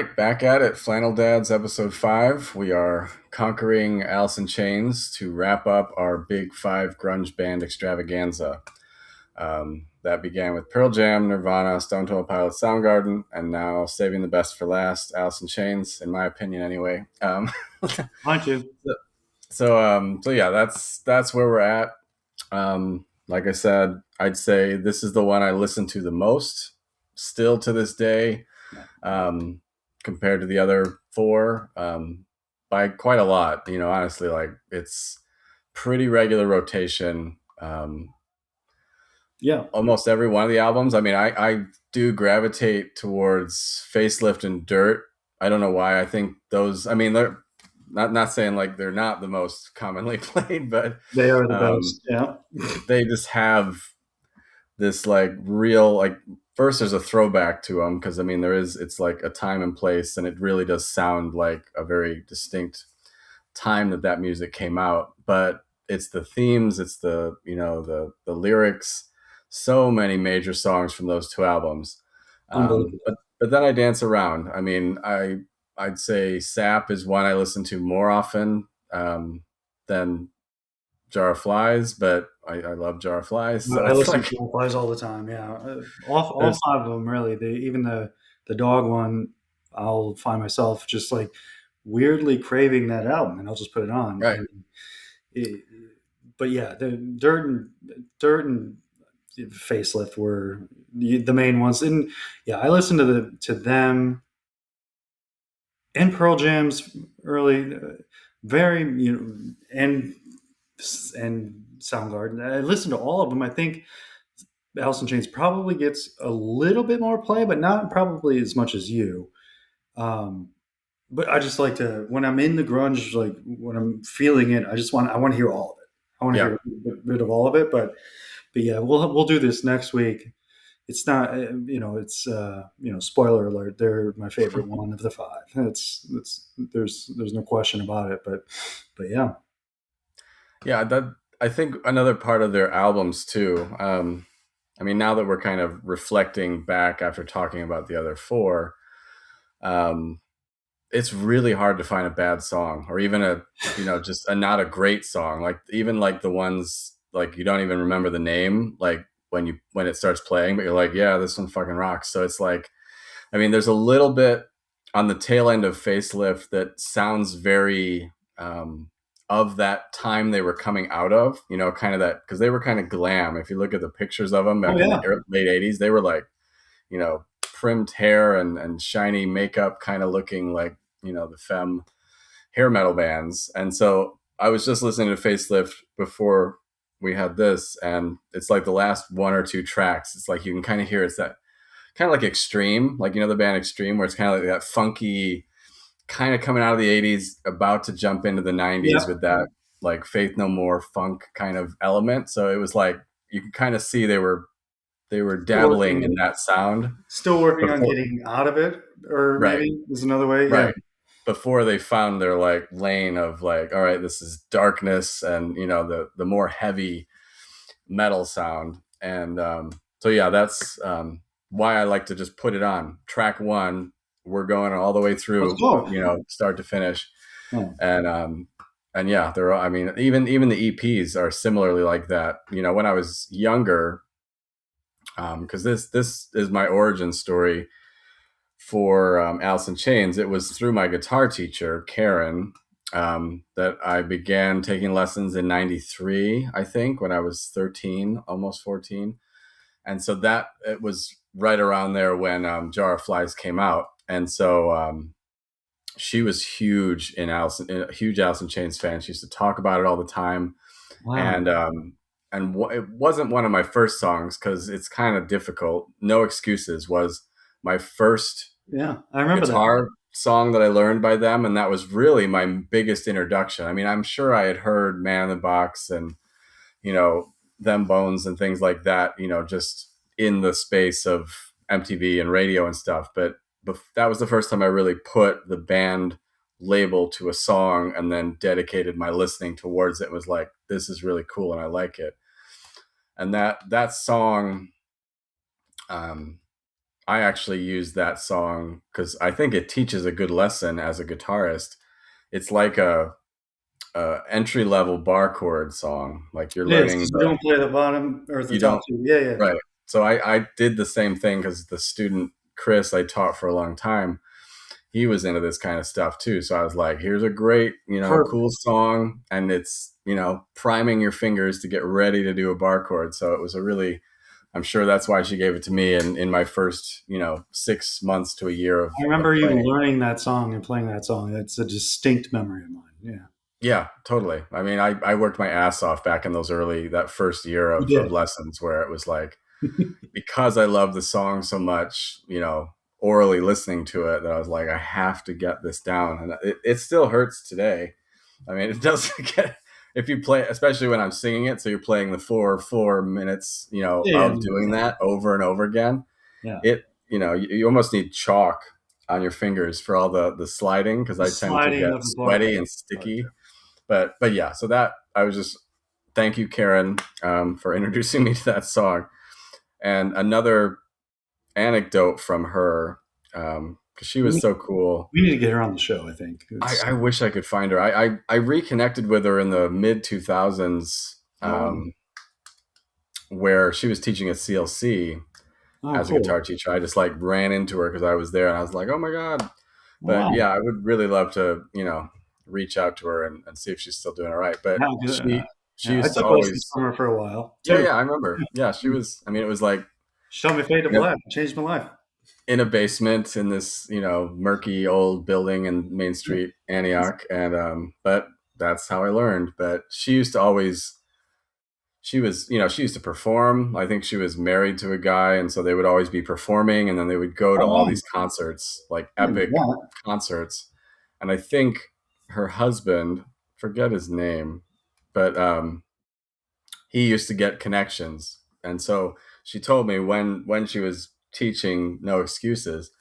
right, back at it. Flannel Dads, episode 5. We are conquering Alice in Chains to wrap up our big 5 grunge band extravaganza. That began with Pearl Jam, Nirvana, Stone Temple Pilots, Soundgarden, and now saving the best for last, Alice in Chains, in my opinion, anyway. Aren't you? So yeah, that's where we're at. Like I said, I'd say this is the one I listen to the most, still to this day. Um, Compared to the other 4 by quite a lot. Honestly, like it's pretty regular rotation. Yeah. Almost every one of the albums. I mean, I do gravitate towards Facelift and Dirt. I don't know why. I think those. I mean, they're not saying like they're not the most commonly played, but They are the um, best. Yeah. they just have this like real like first there's a throwback to them because I mean it's like a time and place and it really does sound like a very distinct time that music came out, but it's the themes, it's the lyrics, so many major songs from those 2 albums. Unbelievable. But then I dance around. I mean, I'd say Sap is one I listen to more often than Jar of Flies, but I love Jar of Flies, so I it's listen like to Flies all the time. Yeah, all there's 5 of them really. Even the dog one, I'll find myself just like weirdly craving that album, and I'll just put it on. right. And it, but yeah, the Dirt and Facelift were the main ones, and yeah, I listened to them and Pearl Jam's early, very and Soundgarden. I listened to all of them. I think Alice in Chains probably gets a little bit more play, but not probably as much as you. Um, but I just like to when I'm in the grunge, like when I'm feeling it, I want to hear all of it. I want to Yeah. hear a bit of all of it. But yeah, we'll do this next week. It's not it's spoiler alert. They're my favorite one of the 5. It's there's no question about it. But yeah. Yeah, that I think another part of their albums too. I mean, now that we're kind of reflecting back after talking about the other 4, um, it's really hard to find a bad song or even just a not a great song. Like even like the ones like you don't even remember the name, like when it starts playing, but you're like, yeah, this one fucking rocks. So it's like, I mean, there's a little bit on the tail end of Facelift that sounds very of that time they were coming out of, kind of that because they were kind of glam. If you look at the pictures of them Oh back in the yeah. late 80s, they were like, trimmed hair and shiny makeup, kind of looking like, the femme hair metal bands. And so I was just listening to Facelift before we had this, and it's like the last 1 or 2 tracks. It's like you can kind of hear it's that kind of like Extreme, like the band Extreme, where it's kind of like that funky, kind of coming out of the 80s, about to jump into the 90s Yeah. with that like Faith No More funk kind of element. So it was like you could kind of see they were Still dabbling in working, that sound still working on before, getting out of it, or right, maybe is another way. Yeah. right. Before they found their like lane of like, all right, this is darkness and the more heavy metal sound. And so yeah, that's why I like to just put it on track 1. We're going all the way Let's through, go. start to finish. Yeah. And yeah, there are, I mean, even the EPs are similarly like that. When I was younger, because this is my origin story for Alice in Chains. It was through my guitar teacher, Karen, that I began taking lessons in 93, I think, when I was 13, almost 14. And so that it was right around there when Jar of Flies came out. And so she was a huge Alice in Chains fan. She used to talk about it all the time. Wow. And it wasn't one of my first songs because it's kind of difficult. No Excuses was my first Yeah, I remember that. guitar song that I learned by them, and that was really my biggest introduction. I mean, I'm sure I had heard Man in the Box and Them Bones and things like that, just in the space of MTV and radio and stuff. But that was the first time I really put the band label to a song and then dedicated my listening towards it. It was like, this is really cool and I like it. And that song, um, I actually use that song because I think it teaches a good lesson as a guitarist. It's like a entry level bar chord song. Like you're It is learning because we don't play the bottom or the you top don't two. Yeah, yeah. right. So I did the same thing because the student Chris I taught for a long time, he was into this kind of stuff too. So I was like, here's a great, cool Perfect. song, and it's, priming your fingers to get ready to do a bar chord. So it was a really, I'm sure that's why she gave it to me in my first, 6 months to a year I of remember you playing. learning that song and playing that song. It's a distinct memory of mine. Yeah, Yeah, totally. I mean, I worked my ass off back in that first year you of did. lessons where it was like, because I love the song so much, orally listening to it, that I was like, I have to get this down. And it still hurts today. I mean, it doesn't get, if you play, especially when I'm singing it. So you're playing the 4 minutes, Yeah, of doing that over and over again. yeah. You almost need chalk on your fingers for all the sliding, because The I tend to sliding get of the bar. sweaty and sticky. But yeah, so that I was just, thank you, Karen, for introducing me to that song. And another anecdote from her, because she We was need, so cool. we need to get her on the show. I think it's I wish I could find her. I reconnected with her in the mid 2000s, oh, where she was teaching at CLC oh as a cool. guitar teacher. I just like ran into her because I was there, and I was like, oh my God. But Wow. yeah, I would really love to, reach out to her and see if she's still doing all right. But Yeah, good. she Yeah, I used to took lessons always, from her for a while yeah, too. yeah, I remember. Yeah, she was, I mean, it was like, She taught me Fade to you know, Black. It changed my life. in a basement in this, murky old building in Main Yeah. Street, Antioch. And, but that's how I learned. But she used to always, she used to perform. I think she was married to a guy. And so they would always be performing. And then they would go to Oh all wow. these concerts, like I didn't epic know that. concerts. And I think her husband, forget his name, but he used to get connections. And so she told me when she was teaching No Excuses,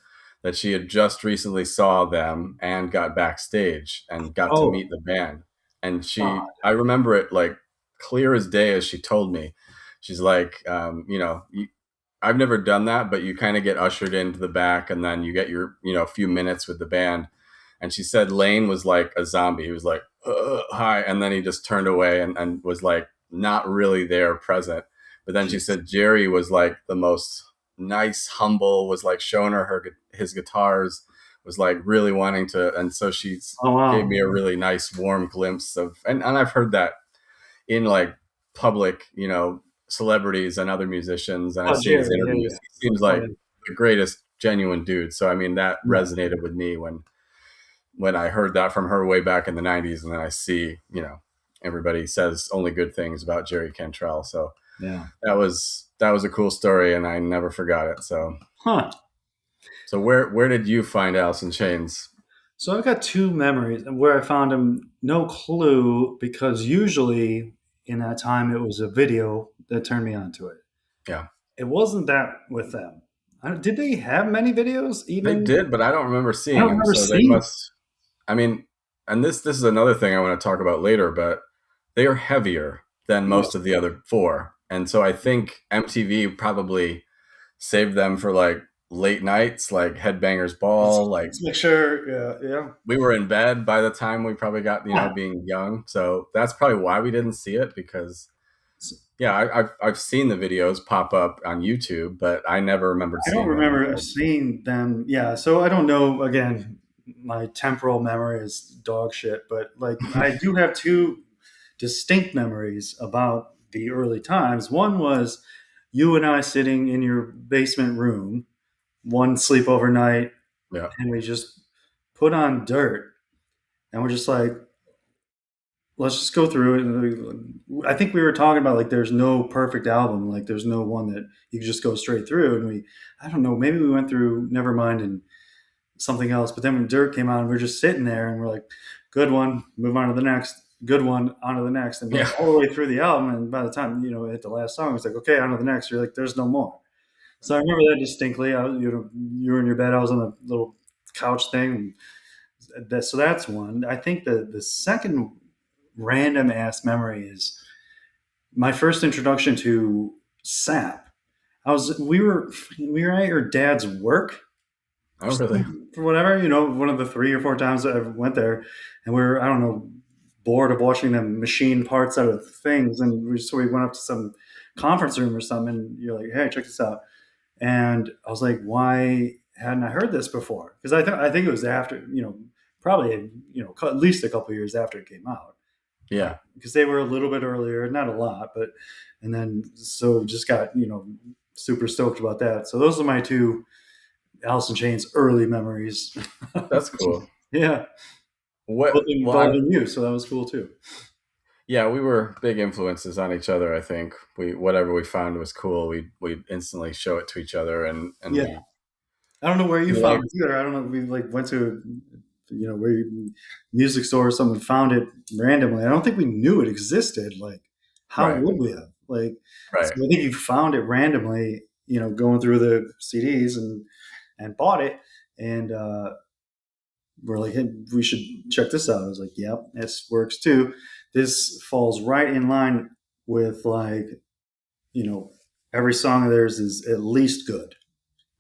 that she had just recently saw them and got backstage and got to Oh meet the band. And God. I remember it like clear as day as she told me. She's like, I've never done that, but you kind of get ushered into the back, and then you get your, few minutes with the band. And she said Lane was like a zombie. He was like, hi. And then he just turned away and was like not really there present. But then she Jeez. said Jerry was like the most nice, humble, was like showing his guitars, was like really wanting to. And so she Oh gave wow. me a really nice, warm glimpse of, and I've heard that in like public, celebrities and other musicians. And I've Oh seen his Jerry. Yeah, interviews. yeah. He seems Oh like yeah. the greatest genuine dude. So, I mean, that Yeah. resonated with me when I heard that from her way back in the 90s. And then I see, everybody says only good things about Jerry Cantrell. So Yeah. that was a cool story, and I never forgot it. So Huh. where did you find Alice in Chains? So I've got two memories and where I found him. No clue because usually in that time it was a video that turned me onto it. Yeah, It wasn't that with them. Did they have many videos? they Even did, but I don't remember I seeing don't them. remember So they seeing. must. I mean, and this is another thing I want to talk about later, but they are heavier than most Yes. of the other four, and so I think MTV probably saved them for like late nights, like Headbangers Ball. Like Let's make sure. Yeah, yeah. we were in bed by the time we probably got, being young, so that's probably why we didn't see it. Because yeah, I've seen the videos pop up on YouTube, but I never remembered I don't seeing them remember before. seeing them. Yeah, so I don't know. Again, my temporal memory is dog shit, but like I do have two distinct memories about the early times. One was you and I sitting in your basement room, one sleepover night, Yeah, and we just put on Dirt, and we're just like, let's just go through it. And I think we were talking about like there's no perfect album, like there's no one that you can just go straight through. And I don't know, maybe we went through Nevermind and something else, but then when Dirt came out, and we are just sitting there and we're like, good one, move on to the next, good one, on to the next, and yeah, like all the way through the album. And by the time it hit the last song, it's like, okay, on to the next. You're like, there's no more. So I remember that distinctly. You were in your bed, I was on a little couch thing. So that's one. I think the second random ass memory is my first introduction to sap. we were at your dad's work Oh, really? for whatever, one of the 3 or 4 times that I went there, and we were, I don't know, bored of watching them machine parts out of things, and we went up to some conference room or something, and you're like, hey, check this out. And I was like, why hadn't I heard this before? Because I think it was after, probably, at least a couple years after it came out. Yeah, Because they were a little bit earlier, not a lot, but and then so just got super stoked about that. So those are my two Alice in Chains early memories. that's cool. Yeah, both What? Well, involving you, so that was cool too. yeah, we were big influences on each other. I think we whatever we found was cool, we instantly show it to each other, and Yeah, I don't know where you we found like it either. I don't know. We like went to where music store or something, found it randomly. I don't think we knew it existed. Like, how right, would we have? Like, so right. I think you found it randomly. Going through the CDs and bought it, and we're like, hey, we should check this out. I was like, yep, this works too. This falls right in line with like, you know, every song of theirs is at least good.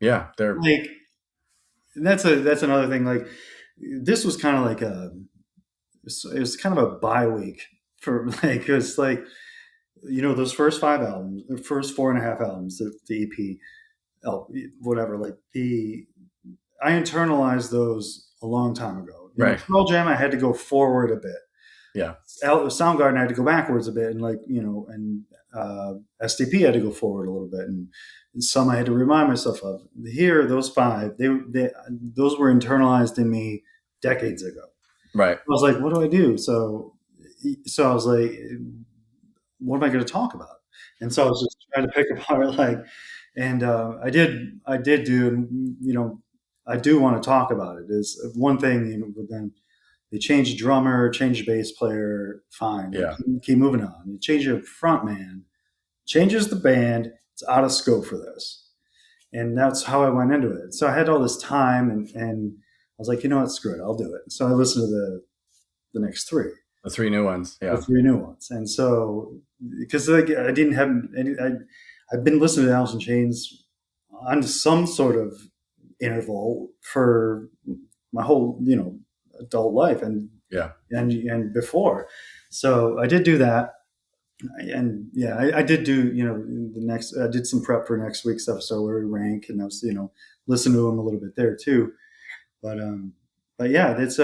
Yeah, they're Like that's another thing. Like this was kind of like it was kind of a bye week for like it's like those first 5 albums, the first 4.5 albums, the EP, whatever. Like I internalized those a long time ago. right. Pearl Jam, I had to go forward a bit. Yeah, Soundgarden, I had to go backwards a bit, and and SDP had to go forward a little bit, and some I had to remind myself of. Here, those five, those were internalized in me decades ago. right. I was like, what do I do? So I was like, what am I going to talk about? And so I was just trying to pick apart and I did do, and I do want to talk about it. Is one thing, with them. They change the drummer, change the bass player, fine. Yeah, Keep moving on. You change your front man, changes the band. It's out of scope for this, and that's how I went into it. So I had all this time, and I was like, you know what, screw it, I'll do it. So I listened to the next three, the three new ones. the Yeah, three new ones, and so because like I didn't have any, I've been listening to Alice in Chains on some sort of interval for my whole adult life, yeah. and before. So I did do that, and yeah, I did do the next. I did some prep for next week's episode where we rank, and I was listen to them a little bit there too. But yeah, it's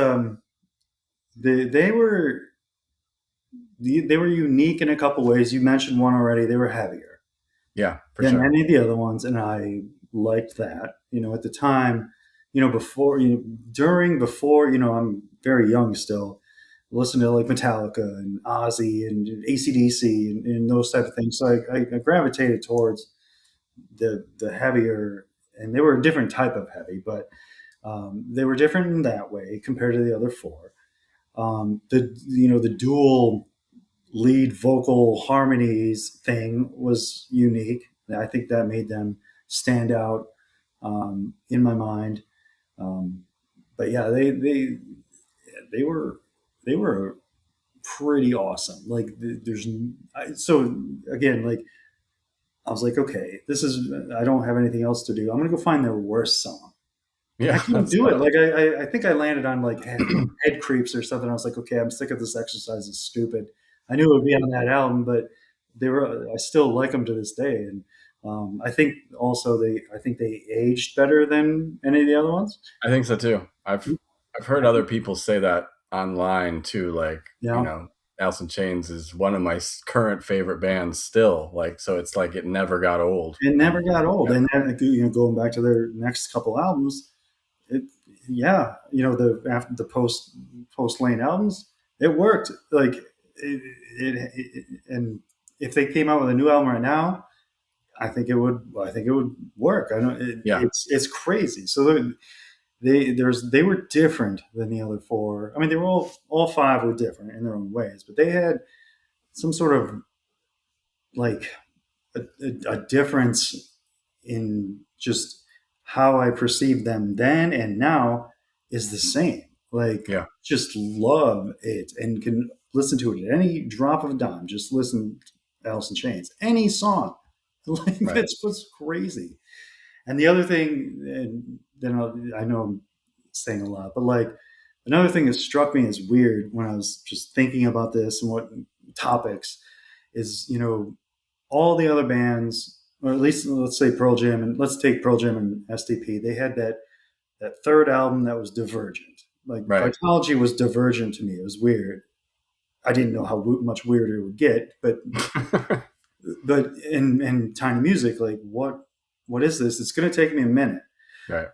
they were they were unique in a couple ways. You mentioned one already. They were heavier Yeah, for than sure. any of the other ones, and I liked that. At the time, before during before I'm very young still. Listen to like Metallica and Ozzy and AC/DC and those type of things. So I gravitated towards the heavier, and they were a different type of heavy, but they were different in that way compared to the other four. The dual lead vocal harmonies thing was unique. I think that made them stand out in my mind. Um, but yeah, they were they were pretty awesome. Like there's so again, like I was like, okay, this is I don't have anything else to do. I'm gonna go find their worst song. And I Yeah, couldn't that's do it. tough. Like I think I landed on like head creeps or something. I was like, okay, I'm sick of this exercise. It's stupid. I knew it would be on that album, but they were. I still like them to this day, and I think also I think they aged better than any of the other ones. I think so too. I've heard other people say that online too. Like, Yeah, Alice in Chains is one of my current favorite bands still. Like, so it's like it never got old. it never got old. Yeah, And then going back to their next couple albums, it yeah, the after the post Lane albums, it worked. Like and if they came out with a new album right now, I think it would work. I don't. yeah, It's crazy. So they were different than the other four. I mean, they were all five were different in their own ways, but they had some sort of like a difference in just how I perceive them then and now is the same. Like, yeah, just love it and can listen to it at any drop of a dime. Just listen to Alice in Chains. Any song, Like Right. that's what's crazy. And the other thing, and then I know I'm saying a lot, but like another thing that struck me as weird when I was just thinking about this and what topics is, all the other bands, or at least let's say Pearl Jam, and let's take Pearl Jam and SDP. They had that third album that was divergent. Like Right. Vitology was divergent to me. It was weird. I didn't know how much weirder it would get, but in Tiny Music, like what is this? It's going to take me a minute. Right.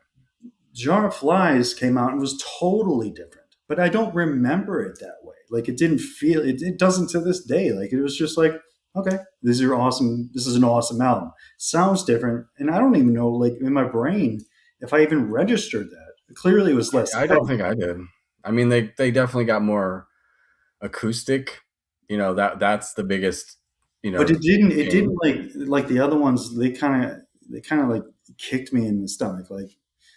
Jar of Flies came out and was totally different, but I don't remember it that way. Like it didn't feel it. It doesn't to this day. Like it was just like, okay, this is awesome. This is an awesome album. Sounds different, and I don't even know, like in my brain, if I even registered that. Clearly, it was less I don't heavy, think I did. I mean, they definitely got more acoustic. That's the biggest, but it didn't. It change. didn't like the other ones. They kind of like kicked me in the stomach. Like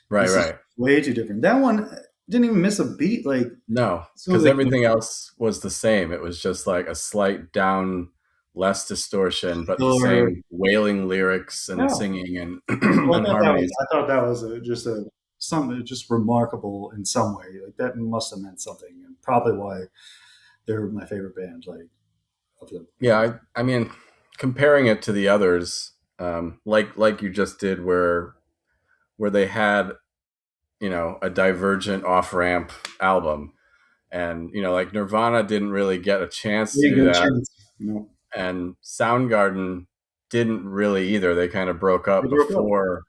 Right. this is Right. way too different. That one didn't even miss a beat. Like No, so, because like everything else was the same. It was just like a slight down, less distortion, but the filler. same wailing lyrics and Yeah. singing and Well, and harmonies. I thought that was just something just remarkable in some way. Like that must have meant something, and probably why they're my favorite band. Like of the Yeah, I mean, comparing it to the others, like you just did, where they had a divergent off ramp album, and like Nirvana didn't really get a chance they to didn't do get a that, chance. You know, and Soundgarden didn't really either. They kind of broke they up broke up. before,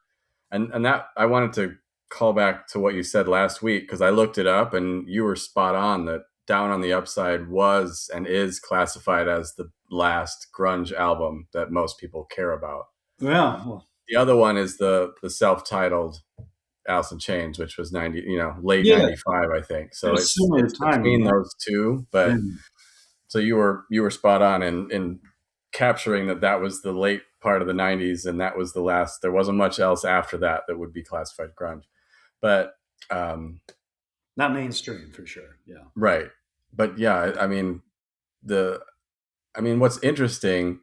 and that I wanted to call back to what you said last week because I looked it up and you were spot on that Down on the Upside was and is classified as the last grunge album that most people care about. Yeah, well, The other one is the self-titled Alice in Chains, which was late yeah, '95, I think. it So was it's similar timing. between Yeah, those two, yeah. but so you were spot on in capturing that was the late part of the '90s, and that was the last. There wasn't much else after that that would be classified grunge, but Not mainstream for sure. Yeah, right. But yeah, the what's interesting.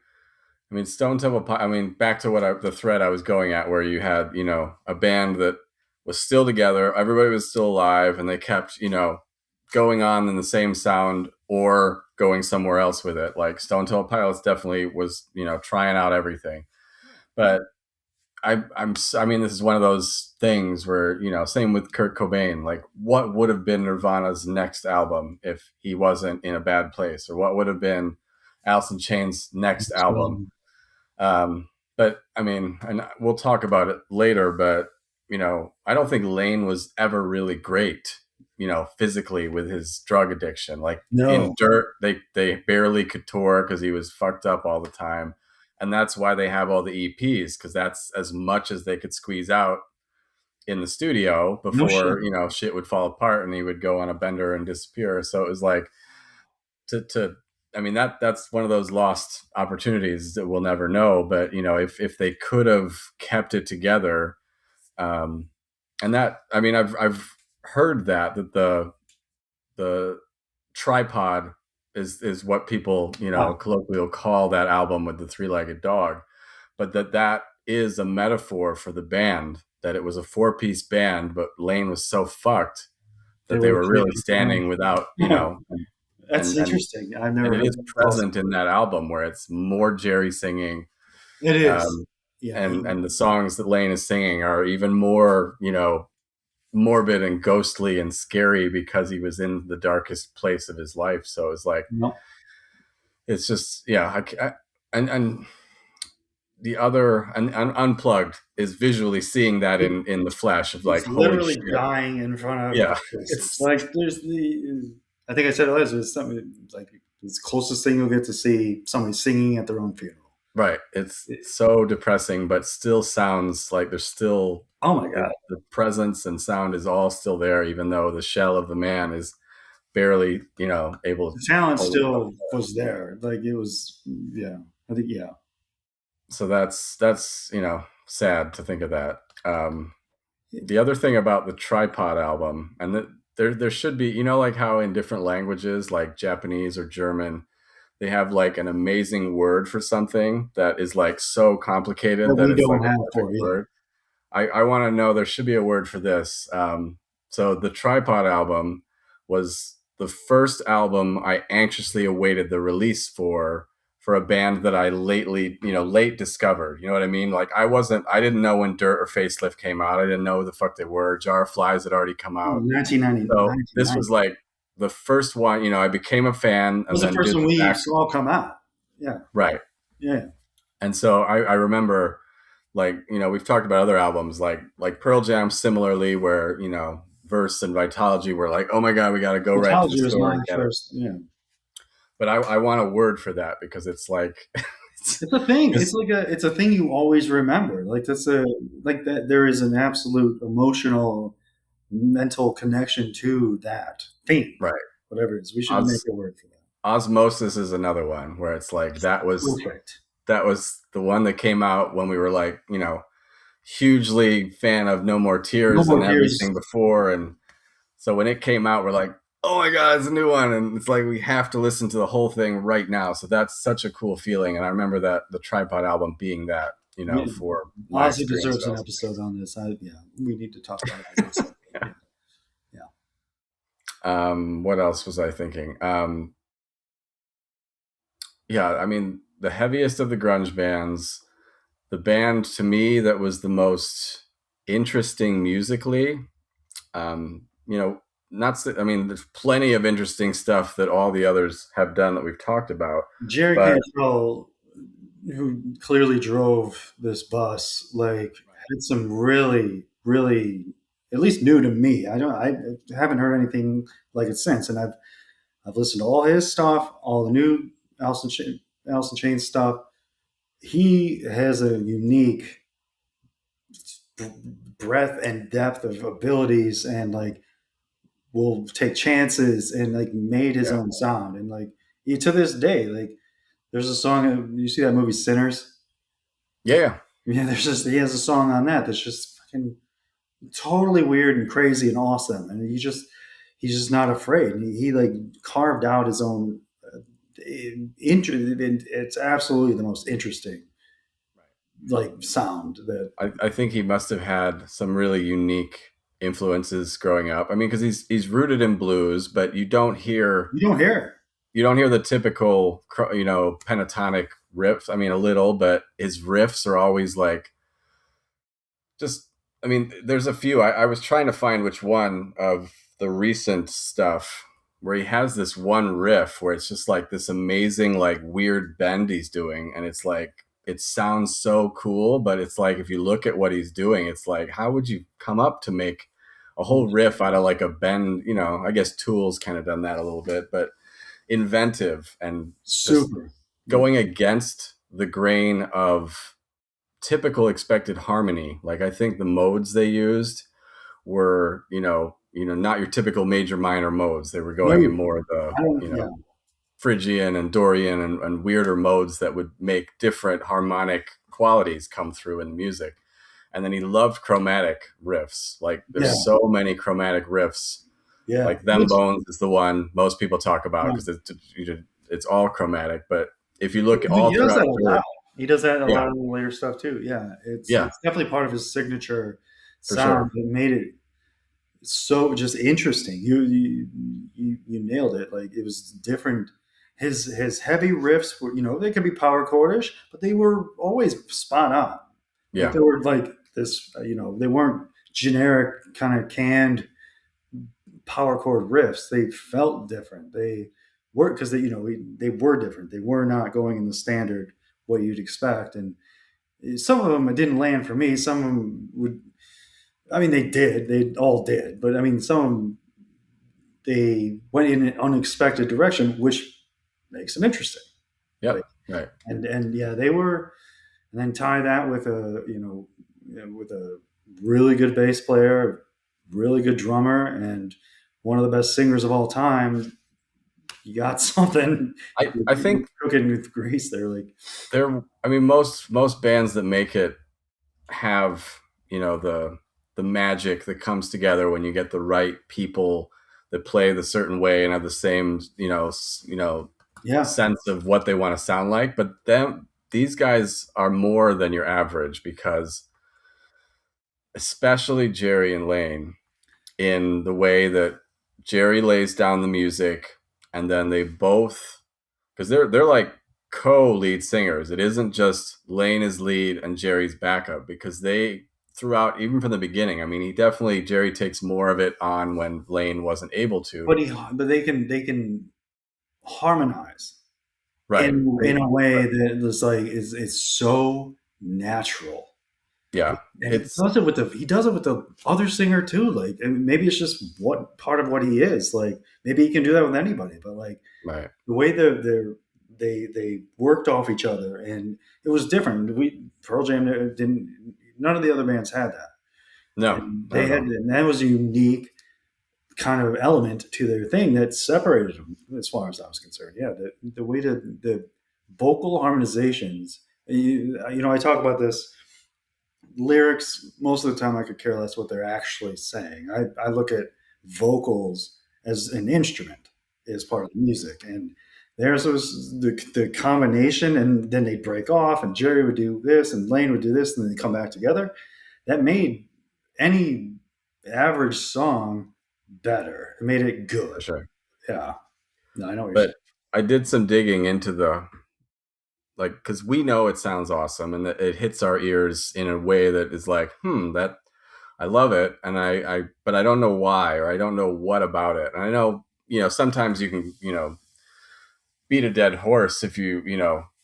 I mean, Stone Temple I mean, back to the thread I was going at, where you had a band that was still together, everybody was still alive, and they kept going on in the same sound or going somewhere else with it. Like Stone Temple Pilots definitely was trying out everything, but I mean, this is one of those things where same with Kurt Cobain. Like, what would have been Nirvana's next album if he wasn't in a bad place, or what would have been Alice in Chains' next album? so, But I mean, and we'll talk about it later, but I don't think Lane was ever really great, physically with his drug addiction. Like in no, Dirt, they barely could tour because he was fucked up all the time. And that's why they have all the EPs, because that's as much as they could squeeze out in the studio no shit. before, shit would fall apart and he would go on a bender and disappear. So it was like to I mean, that's one of those lost opportunities that we'll never know. But if they could have kept it together, um, and that I mean, I've heard that the tripod is what people Ah, colloquially call that album with the three-legged dog, but that is a metaphor for the band. That it was a four-piece band, but Lane was so fucked they that they were were really standing without That's and and interesting. I've and never it heard is that. That's awesome. present in that album where it's more Jerry singing, It is. um, Yeah, and the songs that Lane is singing are even more morbid and ghostly and scary because he was in the darkest place of his life. So it's like no, it's just and the other and unplugged is visually seeing that in the flesh of like he's holy literally shit. dying in front of Yeah, us. it's Like there's the. I think I said it last. It's something like it's the closest thing you'll get to see somebody singing at their own funeral. right. It's It- so depressing, but still sounds like there's still oh my the, god, the presence and sound is all still there, even though the shell of the man is barely, able to the talent hold itself. still was there. Like it was. Yeah, I think yeah. So that's sad to think of that. The other thing about the tripod album, and there should be, like how in different languages like Japanese or German, they have like an amazing word for something that is like so complicated that that we it's like don't a have perfect for yeah. word. I want to know there should be a word for this. So the Tripod album was the first album I anxiously awaited the release for a band that I late discovered. You know what I mean? Like I didn't know when Dirt or Facelift came out. I didn't know who the fuck they were. Jar of Flies had already come Oh, out. 1990, So this 1990. was like the first one. I became a fan Was and the then first did one the we back. saw come out. Yeah, Right. yeah. And so I remember, like, we've talked about other albums like Pearl Jam similarly, where Verse and Vitology were like, oh my god, we got to go right to the Vitology was store my and get it. first. Yeah, But I want a word for that because it's like it's, it's a thing. it's It's a thing you always remember. Like that's a like that. There is an absolute emotional, mental connection to that thing. right. Whatever it is, we should make Os, a word for that. Osmosis is another one where it's like Perfect. that was the one that came out when we were like hugely fan of No More No Tears more and tears. everything before. And so when it came out, we're like, oh my God, it's a new one. And it's like, we have to listen to the whole thing right now. So that's such a cool feeling. And I remember that the Tripod album being that, Yeah. for my Ozzy experience deserves with an Elton episode on this. Yeah, we need to talk about Ozzy at some point. James. Yeah, yeah. What else was I thinking? Yeah, I mean, the heaviest of the grunge bands, the band to me that was the most interesting musically, I mean, there's plenty of interesting stuff that all the others have done that we've talked about, Jerry but Cantrell, who clearly drove this bus, like had some really, really, at least new to me. I haven't heard anything like it since, and I've listened to all his stuff, all the new Alice in Chains stuff. He has a unique breadth and depth of abilities, and like will take chances, and like made his yeah, own sound, and like to this day, like there's a song. You see that movie Sinners? yeah, Yeah, he has a song on that that's just fucking totally weird and crazy and awesome, and he's just not afraid. He like carved out his own. It's absolutely the most interesting like sound that I think he must have had some really unique influences growing up. I mean, because he's rooted in blues, but you don't hear. you don't hear the typical pentatonic riffs. I mean, a little, but his riffs are always like just. I mean, there's a few. I was trying to find which one of the recent stuff where he has this one riff where it's just like this amazing like weird bend he's doing, and it's like it sounds so cool, but it's like if you look at what he's doing, it's like how would you come up to make a whole riff out of like a bend? I guess Tool's kind of done that a little bit, but inventive and just Super. Yeah. going against the grain of typical expected harmony. Like I think the modes they used were, not your typical major minor modes. They were No, going in more of the, I don't. Yeah. Phrygian and Dorian and weirder modes that would make different harmonic qualities come through in the music. And then he loved chromatic riffs. Like Yeah. there's so many chromatic riffs. Yeah. Like Them Bones is the one most people talk about because it's all chromatic. But if you look He all does throughout that a Dirt, lot. He does that in a yeah, lot of the later stuff too. Yeah, yeah, it's definitely part of his signature for sound sure. that made it so just interesting. You nailed it. Like it was different. His heavy riffs were they could be power chordish, but they were always spot on. Like Yeah, they were like this. They weren't generic kind of canned power chord riffs. They felt different. They were because they were different. They were not going in the standard what you'd expect, and some of them it didn't land for me. Some of them would. I mean, they did. They all did. But I mean, some of them they went in an unexpected direction, which makes them interesting. Like yep, right. and yeah, they were. And then tie that with with a really good bass player, really good drummer, and one of the best singers of all time. You got something. I You're think cooking with grease there. Like I mean, most bands that make it have the magic that comes together when you get the right people that play the certain way and have the same Yeah. sense of what they want to sound like. But these guys are more than your average because, especially Jerry and Lane, in the way that Jerry lays down the music, and then they both, because they're like co-lead singers. It isn't just Lane is lead and Jerry's backup, because they throughout, even from the beginning. I mean, he definitely Jerry takes more of it on when Lane wasn't able to. But they can harmonize Right. in a way that is like is so natural. Yeah. And It's he does it with the other singer too. Like, and maybe it's just what part of what he is. Like, maybe he can do that with anybody. But like right. the way they worked off each other, and it was different. We Pearl Jam didn't. None of the other bands had that, No, and not at all. that was a unique kind of element to their thing that separated them, as far as I was concerned. Yeah, the way the vocal harmonizations. I talk about this lyrics most of the time. I could care less what they're actually saying. I look at vocals as an instrument, as part of the music, and theirs was the combination, and then they'd break off, and Jerry would do this, and Lane would do this, and then they come back together. That made any average song better. It made it For good. sure. Yeah. No, I know what you're saying. But I did some digging into the, like, because we know it sounds awesome and that it hits our ears in a way that is like, that I love it, and but I don't know why, or I don't know what about it. And I know, sometimes you can, beat a dead horse if you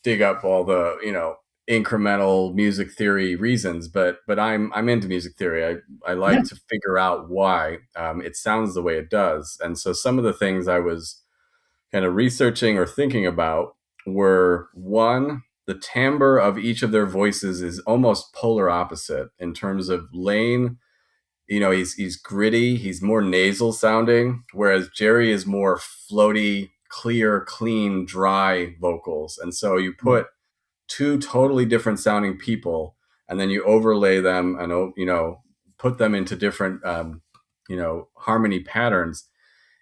dig up all the, incremental music theory reasons. But I'm into music theory. I Yeah. like to figure out why it sounds the way it does. And so some of the things I was kind of researching or thinking about were, one, the timbre of each of their voices is almost polar opposite. In terms of Lane, he's gritty, he's more nasal sounding, whereas Jerry is more floaty, clear, clean, dry vocals. And so you put two totally different sounding people, and then you overlay them and put them into different harmony patterns.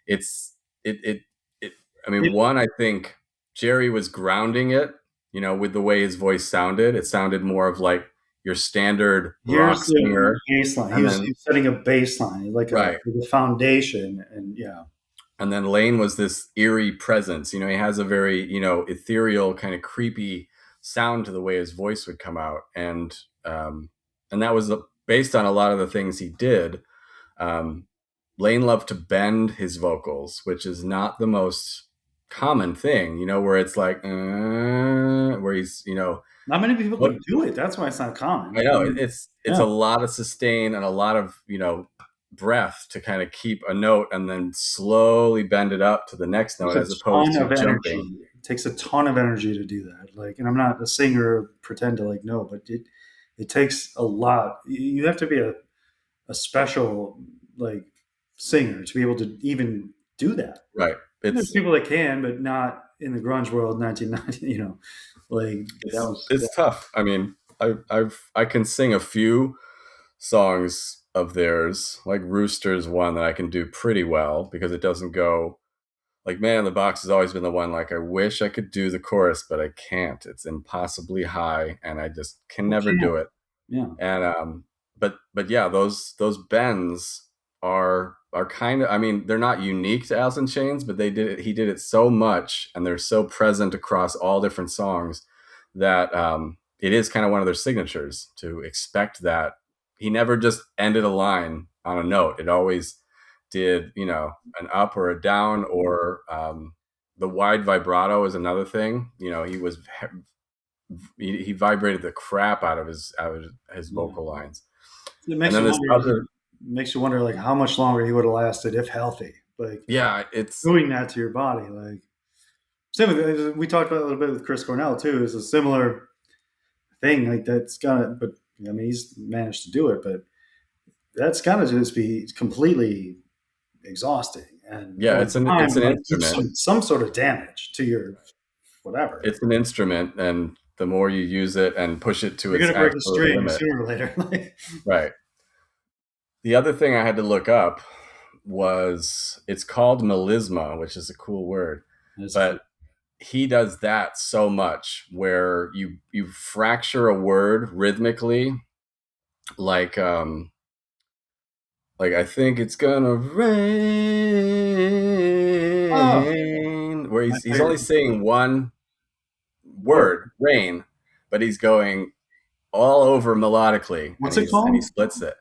It's it it it. I mean, It, one, I think Jerry was grounding it, with the way his voice sounded. It sounded more of like your standard here's rock the singer, baseline. He and was, then setting a baseline, like right, the foundation, and yeah, and then Lane was this eerie presence. He has a very ethereal, kind of creepy sound to the way his voice would come out, and that was based on a lot of the things he did. Um, Lane loved to bend his vocals, which is not the most common thing, where it's like, where he's, not many people what could do it. That's why it's not I common. I know mean, it's yeah, a lot of sustain and a lot of, breath to kind of keep a note and then slowly bend it up to the next note, there's as a opposed ton to of jumping. energy. It takes a ton of energy to do that. Like, and I'm not a singer, pretend to like know, but it takes a lot. You have to be a special like singer to be able to even do that. Right. There's It's people that can, but not in the grunge world, 1990. Like that it's was it's tough. I mean, I can sing a few songs of theirs, like Rooster's one that I can do pretty well, because it doesn't go like Man in the Box has always been the one, like, I wish I could do the chorus, but I can't. It's impossibly high and I just can who never can. do it. Yeah, And but yeah, those bends are kind of, I mean, they're not unique to Alice in Chains, but he did it so much, and they're so present across all different songs, that it is kind of one of their signatures to expect that he never just ended a line on a note. It always did, an up or a down, or the wide vibrato is another thing. He vibrated the crap out of his yeah. vocal lines. It And makes then you this wonder. other, Makes you wonder, like how much longer he would have lasted if healthy. Like yeah, it's doing that to your body. Like same with we talked about a little bit with Chris Cornell too. Is a similar thing. Like that's gotta. But I mean, he's managed to do it. But that's gotta just be completely exhausting and yeah, over it's time, an like do instrument. some sort of damage to your whatever. It's an instrument, and the more you use it and push it to You're its gonna break a absolute string limit, sooner or later. Like right? The other thing I had to look up was, it's called melisma, which is a cool word, that's but cool. he does that so much where you fracture a word rhythmically, like like I think it's gonna Oh, rain, where my he's only favorite saying one word. word, rain, but he's going all over melodically, What's it and he called? splits it.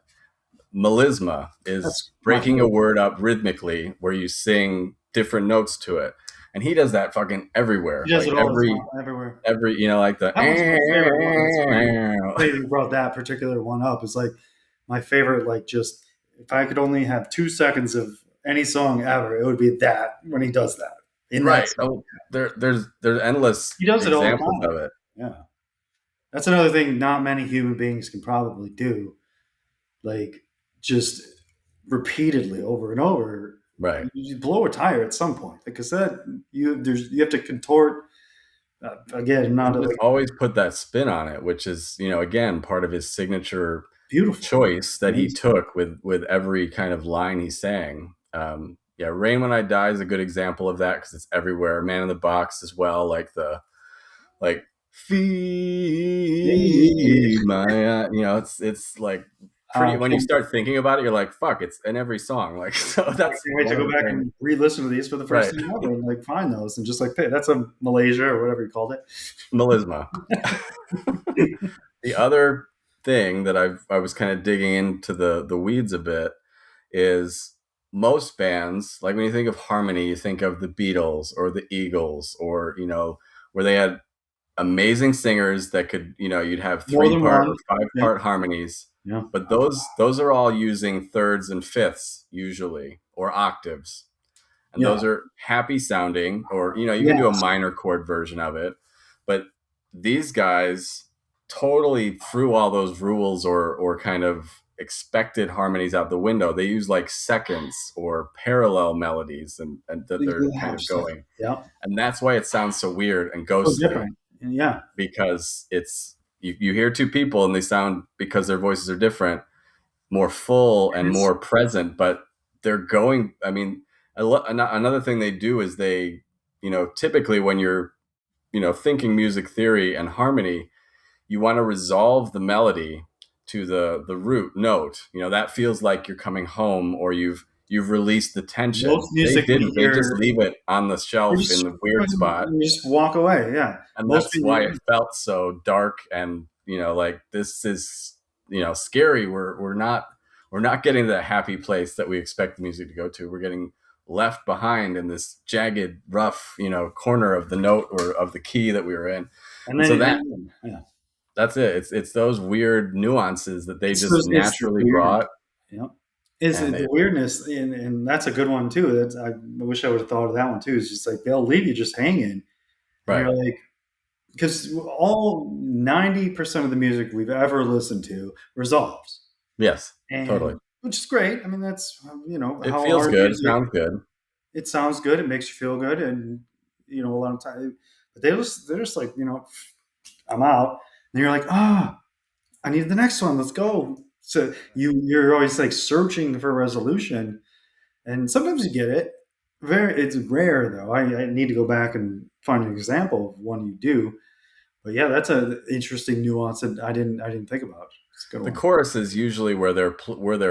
Melisma is That's my breaking a favorite. word up rhythmically where you sing different notes to it. And he does that fucking He everywhere. does it Like all the time, everywhere. like the That one's my favorite one. It's funny you brought that particular one up. It's like my favorite. Like, just if I could only have 2 seconds of any song ever, it would be that when he does that in that right. song. Oh, there's endless He does it all the examples time. of it. Yeah, that's another thing not many human beings can probably do. Like, just repeatedly over and over. Right. You blow a tire at some point because that you have to contort again, not And to just like always put that spin on it, which is, again, part of his signature beautiful, choice that he amazing. took with every kind of line he sang. Yeah, "Rain When I Die" is a good example of that because it's everywhere. "Man in the Box" as well, like Yeah, yeah, feed yeah. my it's like pretty. When you start thinking about it, you're like, fuck, it's in every song. Like, so I that's can't wait to one of go the back things. and re-listen to these for the first Right. time ever and like find those and just like, hey, that's a Malaysia or whatever you called Melisma. it. The other thing that I was kind of digging into the weeds a bit is most bands, like when you think of harmony, you think of the Beatles or the Eagles, or where they had amazing singers that could, you'd have More three than part one. or five Yeah, part harmonies, yeah, but those are all using thirds and fifths usually, or octaves, and yeah, those are happy sounding, or you can do a yes. minor chord version of it. But these guys totally threw all those rules or kind of expected harmonies out the window. They use like seconds or parallel melodies, and that They they're kind have of stuff. going, Yeah, and that's why it sounds so weird and so ghostly, different. Yeah, because it's you hear two people and they sound, because their voices are different, more full and it's more present, but they're going. I mean, another thing they do is they, typically when you're, thinking music theory and harmony, you want to resolve the melody to the root note. That feels like you're coming home, or you've released the most tension. They music we didn't. They just hear. leave it on the You shelf in just the weird spot, you just walk away. Yeah, and most that's why people. it felt so dark, and like, this is, scary. We're not getting to that happy place that we expect the music to go to. We're getting left behind in this jagged, rough, corner of the note or of the key that we were in. And And so then yeah, that's it. It's those weird nuances that they just it's the naturally weird. brought, Yeah. Is and the it weirdness, and that's a good one too. That's I wish I would have thought of that one too. It's just like they'll leave you just hanging, and right. you're like, because all 90% of the music we've ever listened to resolves, Yes, totally. and which is great. I mean, that's It how feels our good. It music. sounds good. It sounds good. It makes you feel good, and a lot of time, but they're just like I'm out, and you're like I need the next one. Let's go. So you're always like searching for a resolution, and sometimes you get it. It's rare though. I need to go back and find an example of one you do. But yeah, that's an interesting nuance that I didn't think about. It's a good The one. chorus is usually where their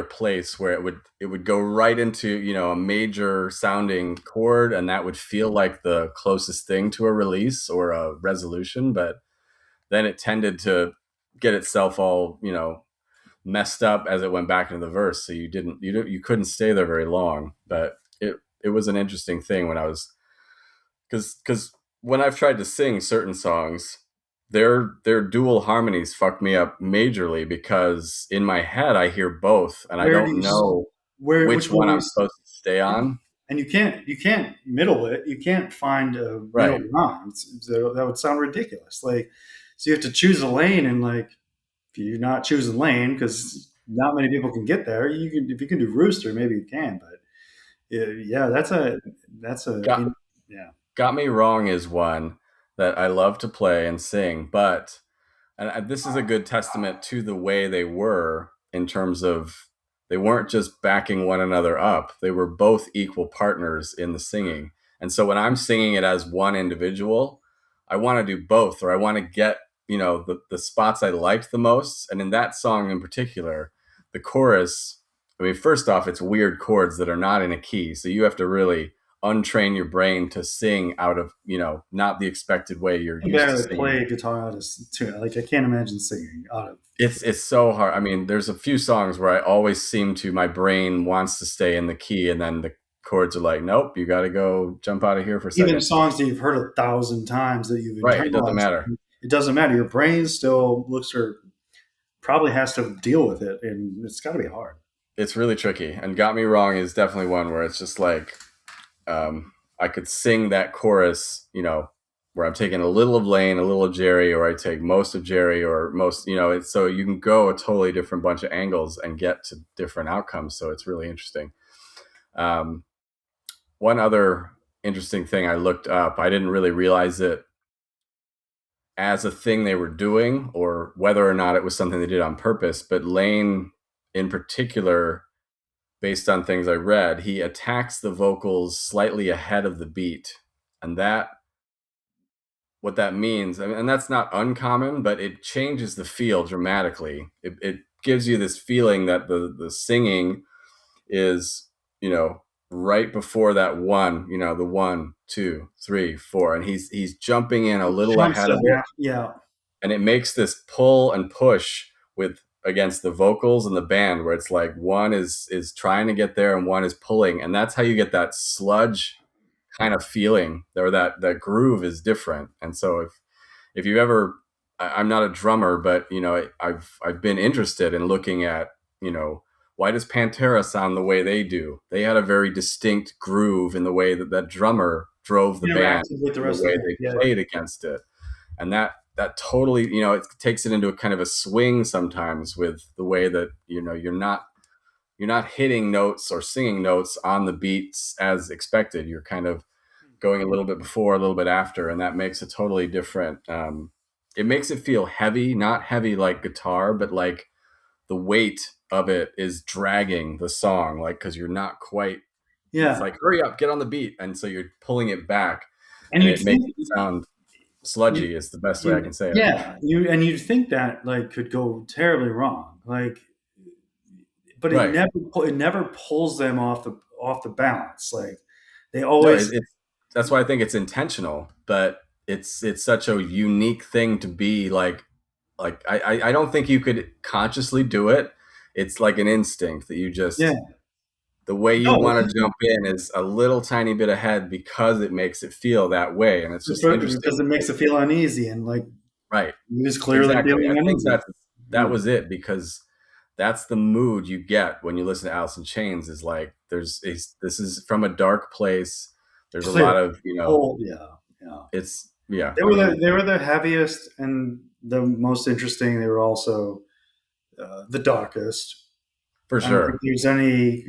place, where it would go right into, a major sounding chord, and that would feel like the closest thing to a release or a resolution. But then it tended to get itself all, messed up as it went back into the verse, so you couldn't stay there very long. But it was an interesting thing when I was, because when I've tried to sing certain songs, their dual harmonies fuck me up majorly, because in my head I hear both and I Where do don't you know which which one one do you I'm supposed to stay on. and you can't middle it. You can't find a middle Right. ground. That would sound ridiculous. Like, so you have to choose a lane, and like if you're not choosing lane because not many people can get there. You can if you can do rooster, maybe you can, but yeah, Got yeah. Got Me Wrong is one that I love to play and sing, but this is a good testament to the way they were, in terms of they weren't just backing one another up. They were both equal partners in the singing. And so when I'm singing it as one individual, I want to do both, or I want to get, the spots I liked the most. And in that song in particular, the chorus, I mean, first off, it's weird chords that are not in a key. So you have to really untrain your brain to sing out of, not the expected way you're I used to barely singing. play guitar out of tune. Like I can't imagine singing out of. It's so hard. I mean, there's a few songs where I always seem to my brain wants to stay in the key, and then the chords are like, nope, you got to go jump out of here for a Even second. songs that you've heard 1,000 times that you've Right. It doesn't internalized, matter. it doesn't matter. Your brain still looks or probably has to deal with it, and it's got to be hard. It's really tricky. And Got Me Wrong is definitely one where it's just like, I could sing that chorus, where I'm taking a little of Lane, a little of Jerry, or I take most of Jerry, or most, it's so you can go a totally different bunch of angles and get to different outcomes. So it's really interesting. Um, One other interesting thing I looked up, I didn't really realize it as a thing they were doing or whether or not it was something they did on purpose, but Lane in particular, based on things I read, he attacks the vocals slightly ahead of the beat. And that, what that means, and that's not uncommon, but it changes the feel dramatically. It gives you this feeling that the singing is, right before that one, the 1, 2, 3, 4, and he's jumping in a It little jumps ahead to of it, half. Yeah, and it makes this pull and push with against the vocals and the band, where it's like one is trying to get there and one is pulling, and that's how you get that sludge kind of feeling, or that groove is different. And so if you ever, I'm not a drummer, but I've been interested in looking at, why does Pantera sound the way they do? They had a very distinct groove in the way that that drummer drove the band, interacted with the in the rest of way the band. they Yeah, played against it. And that totally, it takes it into a kind of a swing sometimes with the way that, you're not hitting notes or singing notes on the beats as expected. You're kind of going a little bit before, a little bit after, and that makes a totally different. It makes it feel heavy, not heavy like guitar, but like the weight of it is dragging the song, like because you're not quite. It's yeah. like hurry up, get on the beat, and so you're pulling it back, And and you'd it makes think it sound you, sludgy. Is the best way I can say it. yeah, you'd think that like could go terribly wrong. Like, but Right. it never pulls them off the balance. Like they No, always. it's that's why I think it's intentional, but it's such a unique thing to be like I don't think you could consciously do it. It's like an instinct that you Yeah, just the way you no, want to jump in is a little tiny bit ahead because it makes it feel that way, and it's just interesting. because it makes it feel uneasy, and like Right. he was clearly Exactly. feeling I think uneasy. that was it, because that's the mood you get when you listen to Alice in Chains, is like this is from a dark place. There's a Clear. lot of, Oh yeah, yeah. it's yeah, I mean, They were the heaviest and the most interesting. They were also the darkest. for I don't think sure. there's any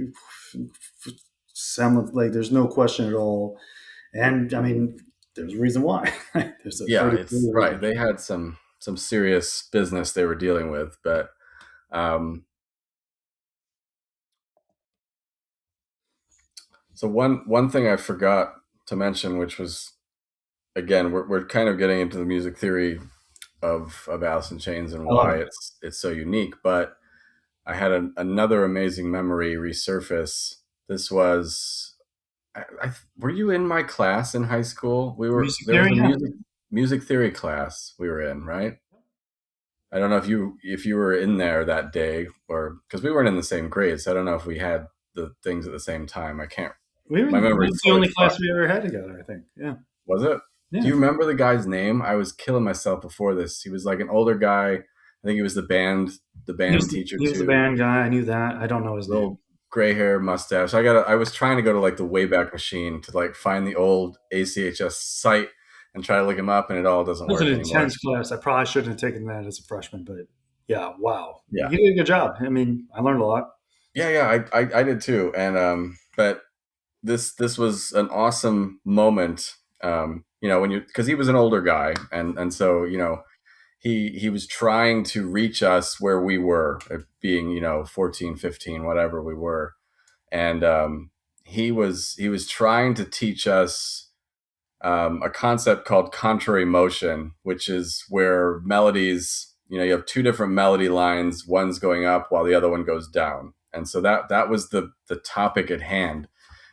semblance, like there's no question at all. And I mean, there's a reason why. There's a Yeah, pretty it's clear right. reason. They had some serious business they were dealing with, but um so one thing I forgot to mention, which was, again, we're kind of getting into the music theory of Alice in Chains and I love why it. it's so unique, but I had another amazing memory resurface. This was, were you in my class in high school? Music There was theory, a yeah. music theory class we were in, right? I don't know if you were in there that day, or because we weren't in the same grade, so I don't know if we had the things at the same time. I can't. My That memory's was the totally only class fucked. we ever had together, I think. Yeah. Was it? Do Yeah. you remember the guy's name? I was killing myself before this. He was like an older guy. I think he was the band teacher He was the too. band guy. I knew that. I don't know his name. Little gray hair, mustache. I was trying to go to like the Wayback Machine to like find the old ACHS site and try to look him up, and it all doesn't It was an work anymore. intense class. I probably shouldn't have taken that as a freshman, but yeah, wow. Yeah, You did a good job. I mean, I learned a lot. yeah, yeah. I did too, and but this was an awesome moment. When you, because he was an older guy, and so he was trying to reach us where we were, being 14, 15, whatever we were, and he was trying to teach us a concept called contrary motion, which is where melodies, you have two different melody lines, one's going up while the other one goes down. And so that was the topic at hand.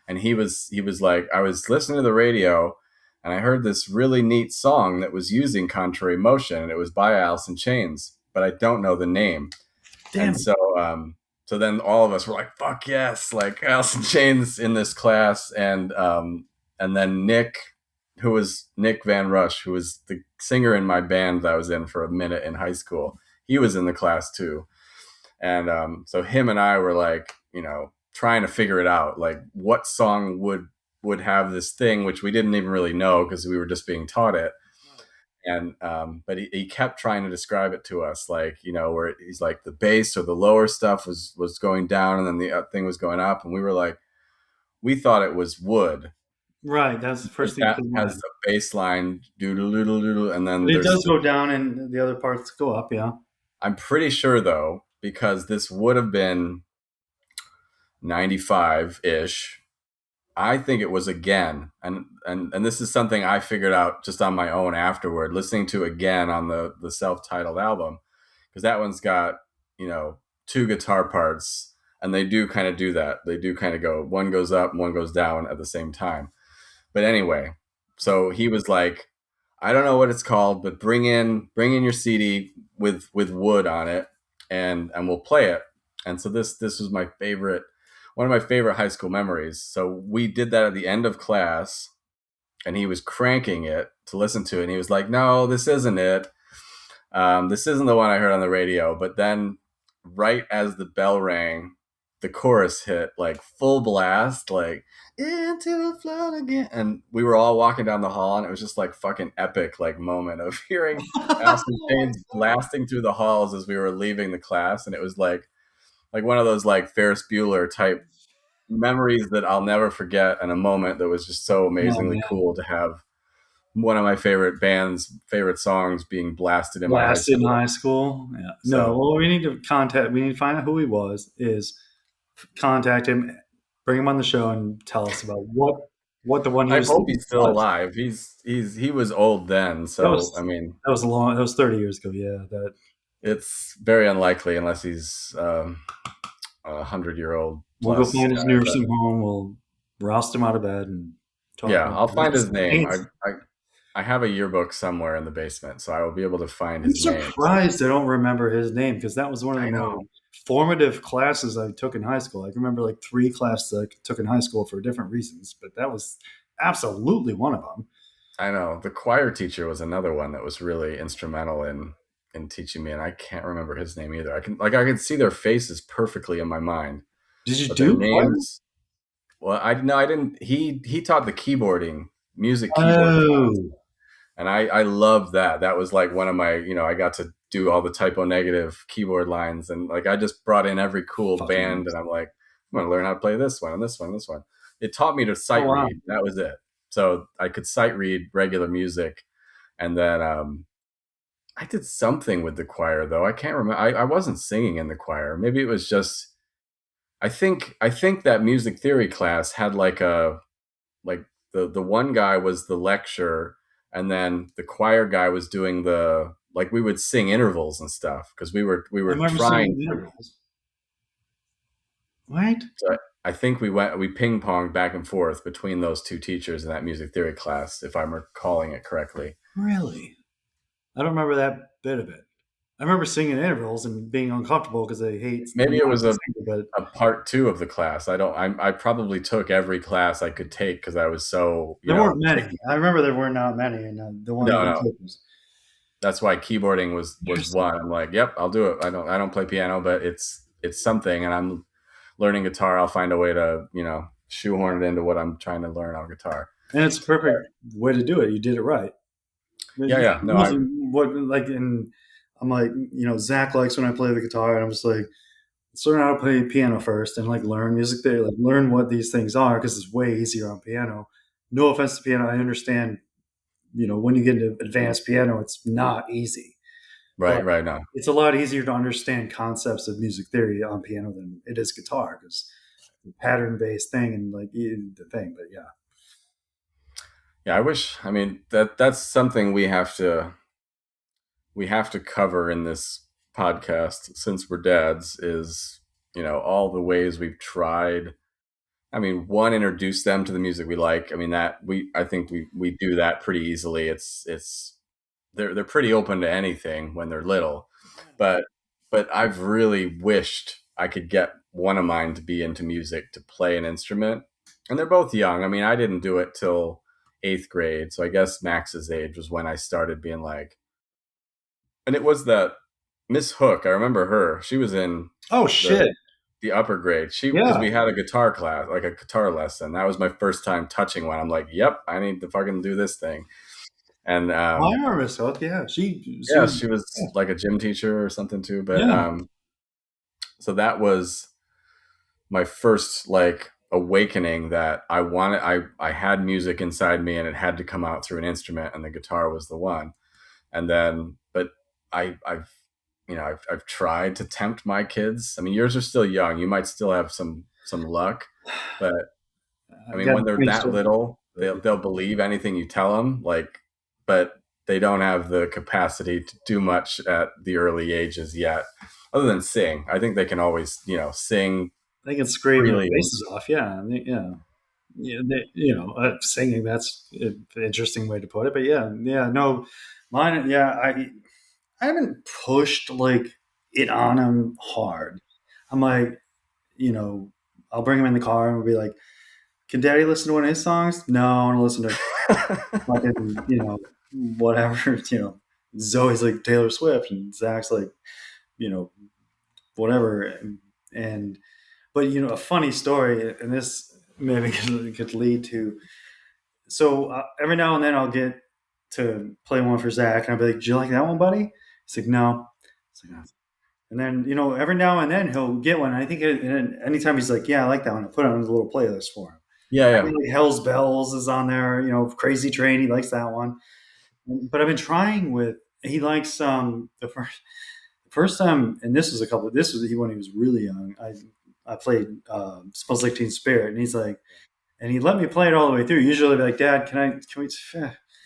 And he was like, I was listening to the radio and I heard this really neat song that was using contrary motion, and it was by Alice in Chains, but I don't know the name. Damn And it. so then all of us were like, fuck yes, like Alice in Chains in this class. And then Nick, who was Nick Van Rush, who was the singer in my band that I was in for a minute in high school, he was in the class too. And so him and I were like, trying to figure it out, like what song would have this thing, which we didn't even really know because we were just being taught it. And but he kept trying to describe it to us, like, where he's like the bass or the lower stuff was going down, and then the thing was going up, and we were like, we thought it was wood Right, that's the because first thing that that came to has mind. the bass line doodle doodle doodle, and then But it there's does go down and the other parts go up, yeah. I'm pretty sure though, because this would have been 95 ish. I think it was again, and this is something I figured out just on my own afterward, listening to again on the self-titled album, because that one's got, two guitar parts, and they do kind of do that. They do kind of go, one goes up, one goes down at the same time. But anyway, so he was like, I don't know what it's called, but bring in your CD with wood on it, and we'll play it. And so this was my favorite, one of my favorite high school memories. So we did that at the end of class, and he was cranking it to listen to it, and he was like, "No, this isn't it. This isn't the one I heard on the radio." But then, right as the bell rang, the chorus hit like full blast, like "Into the Flood Again," and we were all walking down the hall, and it was just like fucking epic, like moment of hearing Alice in Chains blasting through the halls as we were leaving the class, and it was like one of those like Ferris Bueller type memories that I'll never forget, and a moment that was just so Oh amazingly man. cool to have one of my favorite bands' favorite songs being blasted in my high Last in school. high school. Yeah. No, So well we need to find out who he was, is contact him, bring him on the show and tell us about what the one he I was hope thinking he's still was. alive. He was old then, That so I was mean, that was 30 years ago, yeah. That it's very unlikely unless he's 100-year-old we'll go plus find his guy. But nursing home, we'll roust him out of bed and talk yeah, about I'll find his name. Saints. I have a yearbook somewhere in the basement, so I will be able to find I'm his name. surprised I don't remember his name because that was one of the I more know. formative classes I took in high school. I can remember like three classes I took in high school for different reasons, but that was absolutely one of them. I know. The choir teacher was another one that was really instrumental in teaching me, and I can't remember his name either. I can see their faces perfectly in my mind, Did you but their do choir? names. Well, I no, I didn't. He taught the keyboarding, music keyboard class, Oh, and I loved that. That was like one of my, I got to do all the typo negative keyboard lines, and like I just brought in every cool fucking band, and amazing. I'm like, I'm gonna learn how to play this one and this one and this one. It taught me to Oh sight wow. read. That was it. So I could sight read regular music, and then I did something with the choir though. I can't remember. I wasn't singing in the choir. Maybe it was just. I think that music theory class had like the one guy was the lecturer, and then the choir guy was doing the, like, we would sing intervals and stuff because we I were remember trying singing the to. intervals. What? So I think we ping ponged back and forth between those two teachers in that music theory class, if I'm recalling it correctly. Really? I don't remember that bit of it. I remember singing intervals and being uncomfortable because I hate Maybe it not was a singing, but part two of the class. I don't. I probably took every class I could take because I was so, there weren't many. taking. I remember there were not many, and the one that No, we no. took was That's why keyboarding was interesting. one. I'm like, yep, I'll do it. I don't play piano, but it's something, and I'm learning guitar. I'll find a way to, shoehorn it into what I'm trying to learn on guitar. And it's a perfect way to do it. You did it right. Yeah, It yeah. No, wasn't what like, and I'm like, Zach likes when I play the guitar, and I'm just like, let's learn how to play piano first, and like learn music theory, like learn what these things are because it's way easier on piano. No offense to piano, I understand. When you get into advanced piano, it's not easy, but right, right. No, it's a lot easier to understand concepts of music theory on piano than it is guitar because pattern based thing and like the thing. But yeah, Yeah, I wish. I mean, that's something we have to cover in this podcast since we're dads. Is all the ways we've tried. I mean, one, introduce them to the music we like. I mean, I think we do that pretty easily. It's they're pretty open to anything when they're little, but I've really wished I could get one of mine to be into music, to play an instrument, and they're both young. I mean, I didn't do it till eighth grade, so I guess Max's age was when I started being like, and it was that Miss Hook. I remember her. She was in oh the shit, the upper grade. Because yeah, we had a guitar class, like a guitar lesson. That was my first time touching one. I'm like, yep, I need to fucking do this thing. And I remember Miss Hook. Yeah, she yeah, was she was like a gym teacher or something too. But yeah. so that was my first like awakening that I had music inside me and it had to come out through an instrument, and the guitar was the one. And then, but I've I've tried to tempt my kids. I mean, yours are still young. You might still have some luck, but I I've mean, got when they're twin that sisters, little, but yeah. they'll believe anything you tell them. Like, but they don't have the capacity to do much at the early ages yet, other than sing. I think they can always sing They can scream their freely. And faces off. Yeah, I mean, yeah. Yeah, singing. That's an interesting way to put it. But yeah, yeah, no, mine. Yeah, I haven't pushed like it on him hard. I'm like, you know, I'll bring him in the car and we'll be like, "Can Daddy listen to one of his songs?" No, I want to listen to fucking, whatever. Zoe's like Taylor Swift and Zach's like, you know, whatever. And but a funny story, and this maybe could lead to. So every now and then I'll get to play one for Zach, and I'll be like, "Do you like that one, buddy?" He's like, "No." It's like, "Oh." And then every now and then he'll get one. And I think and anytime he's like, "Yeah, I like that one," I put it on a little playlist for him. Yeah, I yeah, mean, like Hell's Bells is on there. Crazy Train. He likes that one. But I've been trying with. He likes the first time, and This was when he was really young. I played "Smells Like Teen Spirit," and he's like, and he let me play it all the way through. Usually, I'd be like, "Dad, can we?"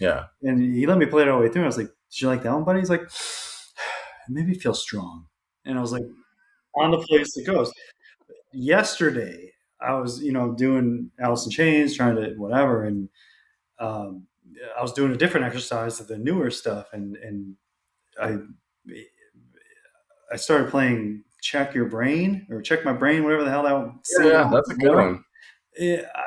yeah, And he let me play it all the way through. I was like, "Did you like that one, buddy?" He's like, "It made me feel strong." And I was like, "On the place it goes." Yesterday, I was doing Alice in Chains, trying to whatever, and um, I was doing a different exercise of the newer stuff, and I I started playing Check Your Brain or Check My Brain, whatever the hell that yeah, single yeah. That's a good was. one.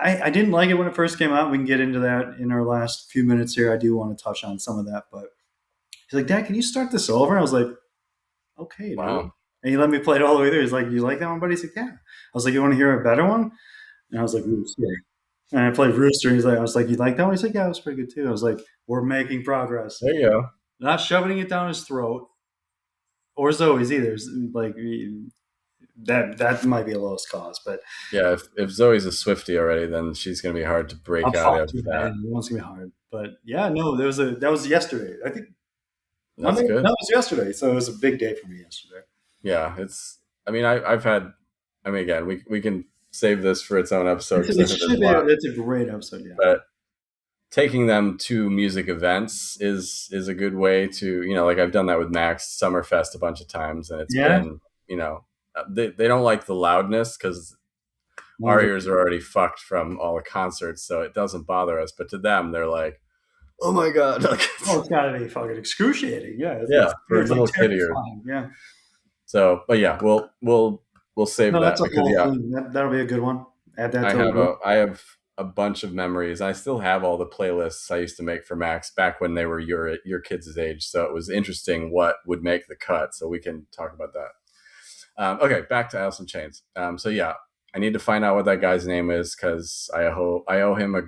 I didn't like it when it first came out. We can get into that in our last few minutes here. I do want to touch on some of that, but he's like, "Dad, can you start this over?" I was like, "Okay, dude." Wow. And he let me play it all the way through. He's like, "You like that one, buddy?" He's like, "Yeah." I was like, "You want to hear a better one?" And I was like, "Rooster." And I played Rooster. And I was like, "You like that one?" He's like, "Yeah, it was pretty good too." I was like, "We're making progress." There you go. Not shoving it down his throat or Zoe's either. Like that might be a lowest cause, but Yeah, if Zoe's a Swiftie already, then she's gonna be hard to I'm break out fucked. of Yeah, that. it was gonna be hard. But yeah, no, that was yesterday. I think That's Monday. good. No, it was yesterday. So it was a big day for me yesterday. Yeah, it's. I mean, I've had. I mean, again, we can save this for its own episode because I It think there's should a be. lot. That's a great episode. Yeah. But taking them to music events is a good way to like I've done that with Max Summerfest a bunch of times, and it's Yeah. been they don't like the loudness because No, our ears are already fucked from all the concerts, so it doesn't bother us. But to them, they're like, "Oh my god!" it's got to be fucking excruciating. Yeah, Yeah, for it's like little kid ears. terrifying. Yeah. So, but yeah, we'll save No, that's that a because whole yeah, thing. That'll be a good one. Add that to the list. I have a bunch of memories. I still have all the playlists I used to make for Max back when they were your kids' age. So it was interesting what would make the cut. So we can talk about that. Okay, back to Alice in Chains. So yeah, I need to find out what that guy's name is because I owe him a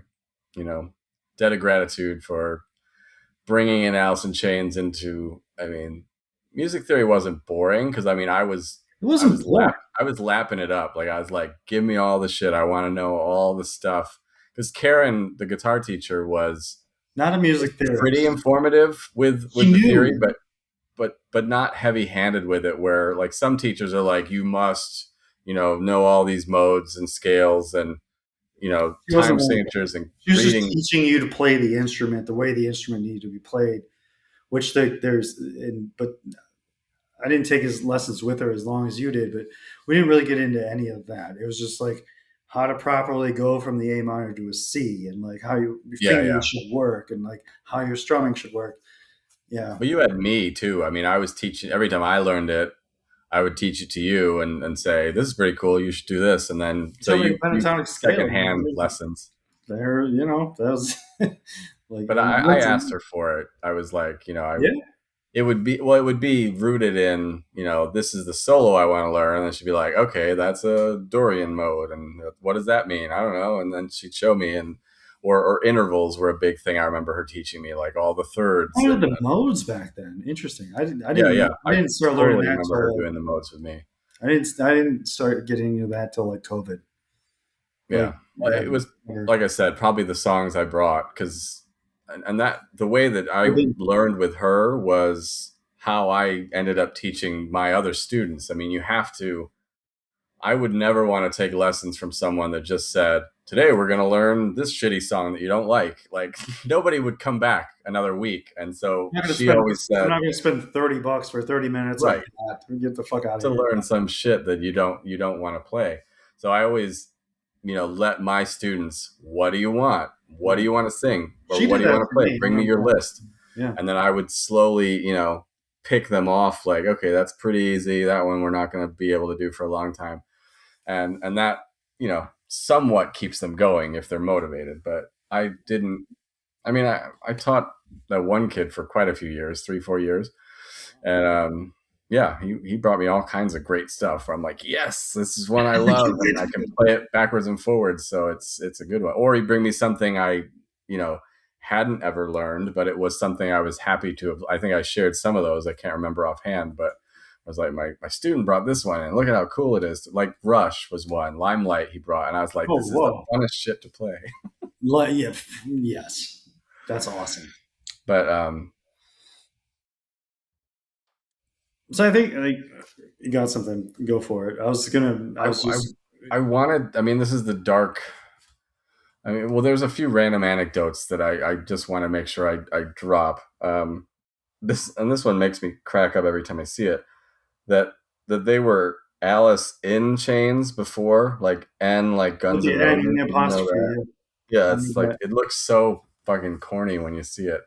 debt of gratitude for bringing in Alice in Chains into. I mean, music theory wasn't boring because I mean It wasn't boring. I was lapping it up. Like I was like, give me all the shit. I want to know all the stuff. Because Karen, the guitar teacher, was Not a music pretty theorist. informative He with the theory, knew. but not heavy handed with it. Where like some teachers are like, you must know all these modes and scales and She time wasn't like signatures and she was just reading. teaching you to play the instrument the way the instrument needed to be played. Which but I didn't take his lessons with her as long as you did, but we didn't really get into any of that. It was just like how to properly go from the A minor to a C, and like how your Yeah, fingers yeah. should work, and like how your strumming should work. Yeah. But you had me too. I mean, I was teaching every time I learned it. I would teach it to you and say, "This is pretty cool. You should do this." And then You so tell me a you pentatonic scale. secondhand lessons. There, that was like But I asked her for it. I was like, yeah. it would be rooted in, this is the solo I want to learn. And then she'd be like, okay, that's a Dorian mode. And what does that mean? I don't know. And then she'd show me or intervals were a big thing. I remember her teaching me like all the thirds One of and the modes back then. Interesting. yeah, yeah. I I didn't start learning totally that remember her till like doing the modes with me. I didn't start getting into that till like COVID. Yeah. Like Well, yeah. it was, Never- like I said, probably the songs I brought because, and that the way that I Within- learned with her was how I ended up teaching my other students. I mean, you have to, I would never want to take lessons from someone that just said, today we're going to learn this shitty song that you don't like. Like, nobody would come back another week. And so she always I'm said, not gonna spend $30 for 30 minutes of right, that. Get the fuck out of to here. learn some shit that you don't want to play. So I always, let my students, what do you want? What do Yeah. you want to sing? Or She what did do you that want to for play? me. Bring me your list. Yeah. And then I would slowly, pick them off like, okay, that's pretty easy. That one we're not going to be able to do for a long time. And that, somewhat keeps them going if they're motivated. But I didn't, I mean, I taught that one kid for quite a few years, 3, 4 years. And yeah, he brought me all kinds of great stuff. Where I'm like, yes, this is one I love, and I can play it backwards and forwards, so it's a good one. Or he'd bring me something I you know hadn't ever learned, but it was something I was happy to have. I think I shared some of those. I can't remember offhand, but I was like, my student brought this one, and look at how cool it is. Like Rush was one, Limelight he brought, and I was like, Oh, this is the whoa. funnest shit to play. Yeah, yes. That's awesome. But So I think you got something. Go for it. I I, was I just I wanted. I mean, this is the dark. I mean, well, there's a few random anecdotes that I just want to make sure I drop. This one makes me crack up every time I see it. That that they were Alice in Chains before, like N, like with Guns the N' N Roses. and the You know apostrophe. that? Yeah. Yeah, I it's mean like that. it looks so fucking corny when you see it.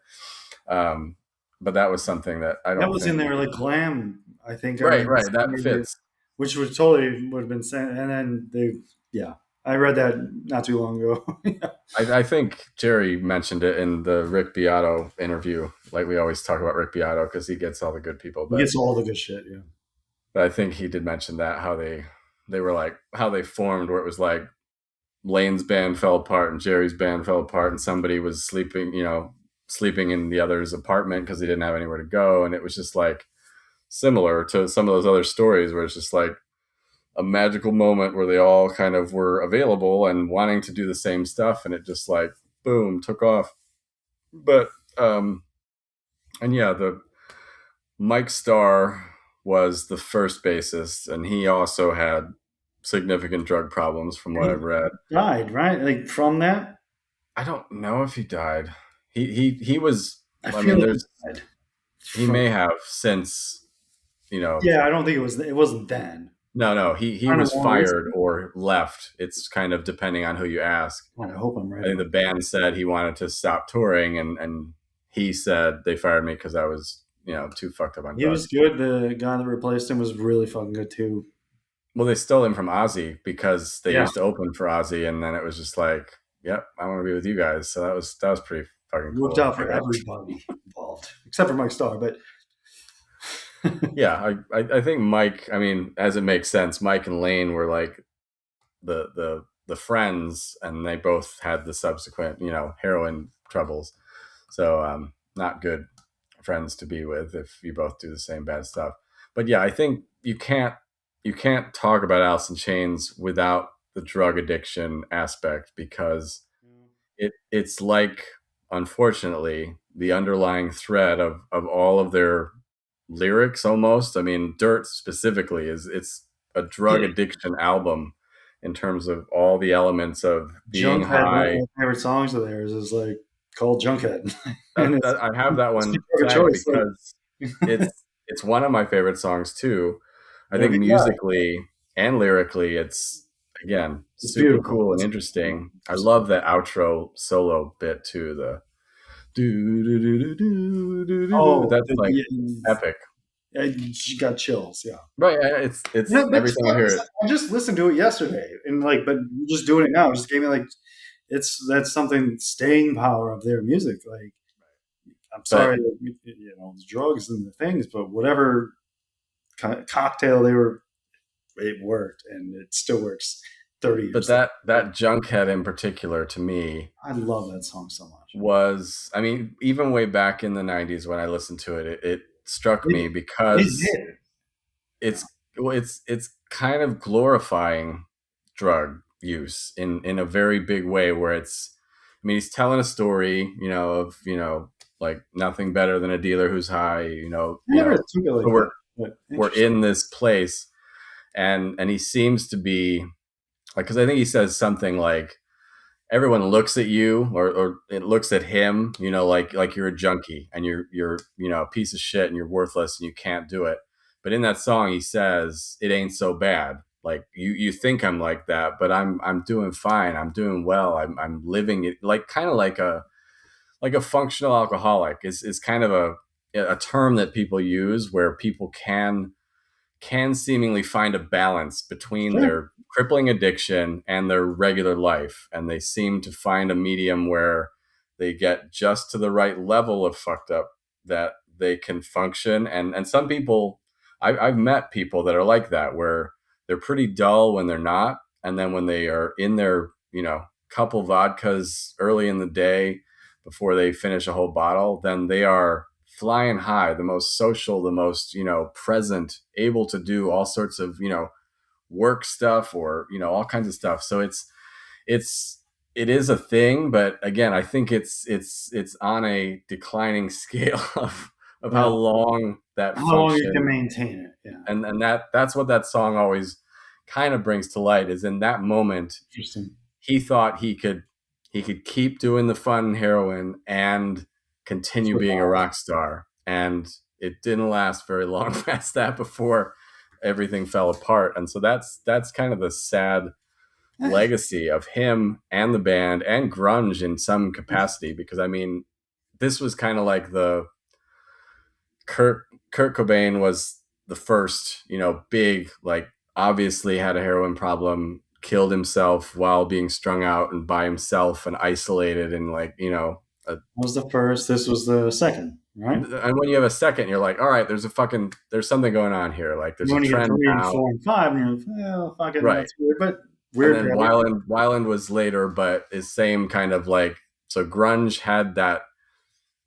Um, but that was something that I That don't was in think. there like glam. I think I Right, remember right. That seeing it, fits. which would have been sent. And then yeah, I read that not too long ago. I think Jerry mentioned it in the Rick Beato interview. Like we always talk about Rick Beato because he gets all the good people, He gets all the good shit. Yeah. but I think he did mention that how they were like how they formed, where it was like Lane's band fell apart and Jerry's band fell apart, and somebody was sleeping in the other's apartment because he didn't have anywhere to go, and it was just like similar to some of those other stories where it's just like a magical moment where they all kind of were available and wanting to do the same stuff, and it just like boom took off. But and yeah, the Mike Starr was the first bassist, and he also had significant drug problems from what He I've read. died, right? Like from that. I don't know if he died. He was. I I feel mean, like he there's died. he From may have since. yeah, I don't think it was. It wasn't then. No, he I don't was know. What fired or left. It's kind of depending on who you ask. I hope I'm I right think about the band said he wanted to stop touring, and he said they fired me because I was too fucked up on He was drugs. good. The guy that replaced him was really fucking good too. Well, they stole him from Ozzy because they Yeah, used to open for Ozzy, and then it was just like, yep, I want to be with you guys. So that was pretty fucking worked cool. out for everybody involved, except for Mike Starr. But Yeah, I think Mike. I mean, as it makes sense, Mike and Lane were like the friends, and they both had the subsequent heroin troubles. So not good friends to be with if you both do the same bad stuff. But yeah, I think you can't talk about Alice in Chains without the drug addiction aspect because it's like, unfortunately, the underlying thread of all of their lyrics almost. I mean, Dirt specifically is it's a drug addiction album in terms of all the elements of being Junkhead, one of high. my favorite songs of theirs, is like called Junkhead, and I have that it's a one drug of tagged choice. because Like, it's one of my favorite songs too. I whatever think you got, musically and lyrically, it's again it's super beautiful. cool and It's interesting. I love that outro solo bit too. The do do do do do do do do. oh, That's like epic. you got chills. Yeah. Right? Yeah, it's Yeah, but every time I hear it. I just listened to it yesterday, and like, but just doing it now just gave me like, that's something staying power of their music. Like, I'm sorry But that the drugs and the things, but whatever cocktail they were, it worked, and it still works 30 years later. that Junkhead in particular to me I love that song so much. was, I mean, even way back in the '90s when I listened to it, it struck It me it because did. Yeah. it's kind of glorifying drug use in a very big way where it's, I mean, he's telling a story, of, like nothing better than a dealer who's high, I never took it so like that, but we're interesting. in this place, and he seems to be like, because I think he says something like everyone looks at you, or it looks at him, like you're a junkie and you're a piece of shit and you're worthless and you can't do it. But in that song, he says it ain't so bad. Like you think I'm like that, but I'm doing fine. I'm doing well. I'm living it, like kind of like a functional alcoholic is kind of a term that people use where people can seemingly find a balance between Sure. their crippling addiction and their regular life. And they seem to find a medium where they get just to the right level of fucked up that they can function. And some people, I've met people that are like that, where they're pretty dull when they're not. And then when they are in their, couple vodkas early in the day before they finish a whole bottle, then they are flying high, the most social, the most, present, able to do all sorts of, work stuff, or, all kinds of stuff. So it's it is a thing, but again, I think it's on a declining scale of how Yeah. long that How long you can function, maintain it? Yeah. and that's what that song always kind of brings to light, is in that moment Interesting. he thought he could keep doing the fun heroin and continue being a Survive. rock star, and it didn't last very long past that before everything fell apart. And so that's kind of the sad legacy of him and the band and grunge in some capacity, because I mean, this was kind of like the Kurt Cobain was the first, big, like, obviously had a heroin problem, killed himself while being strung out and by himself and isolated, and like, a, That was the first. This was the second, right? and when you have a second, you're like, all right, there's something going on here. Like And there's a when you get trend three and now, four and five, and you're like, well, fucking, right? that's weird, but And weird for then everybody. Weiland was later, but is same kind of like, so grunge had that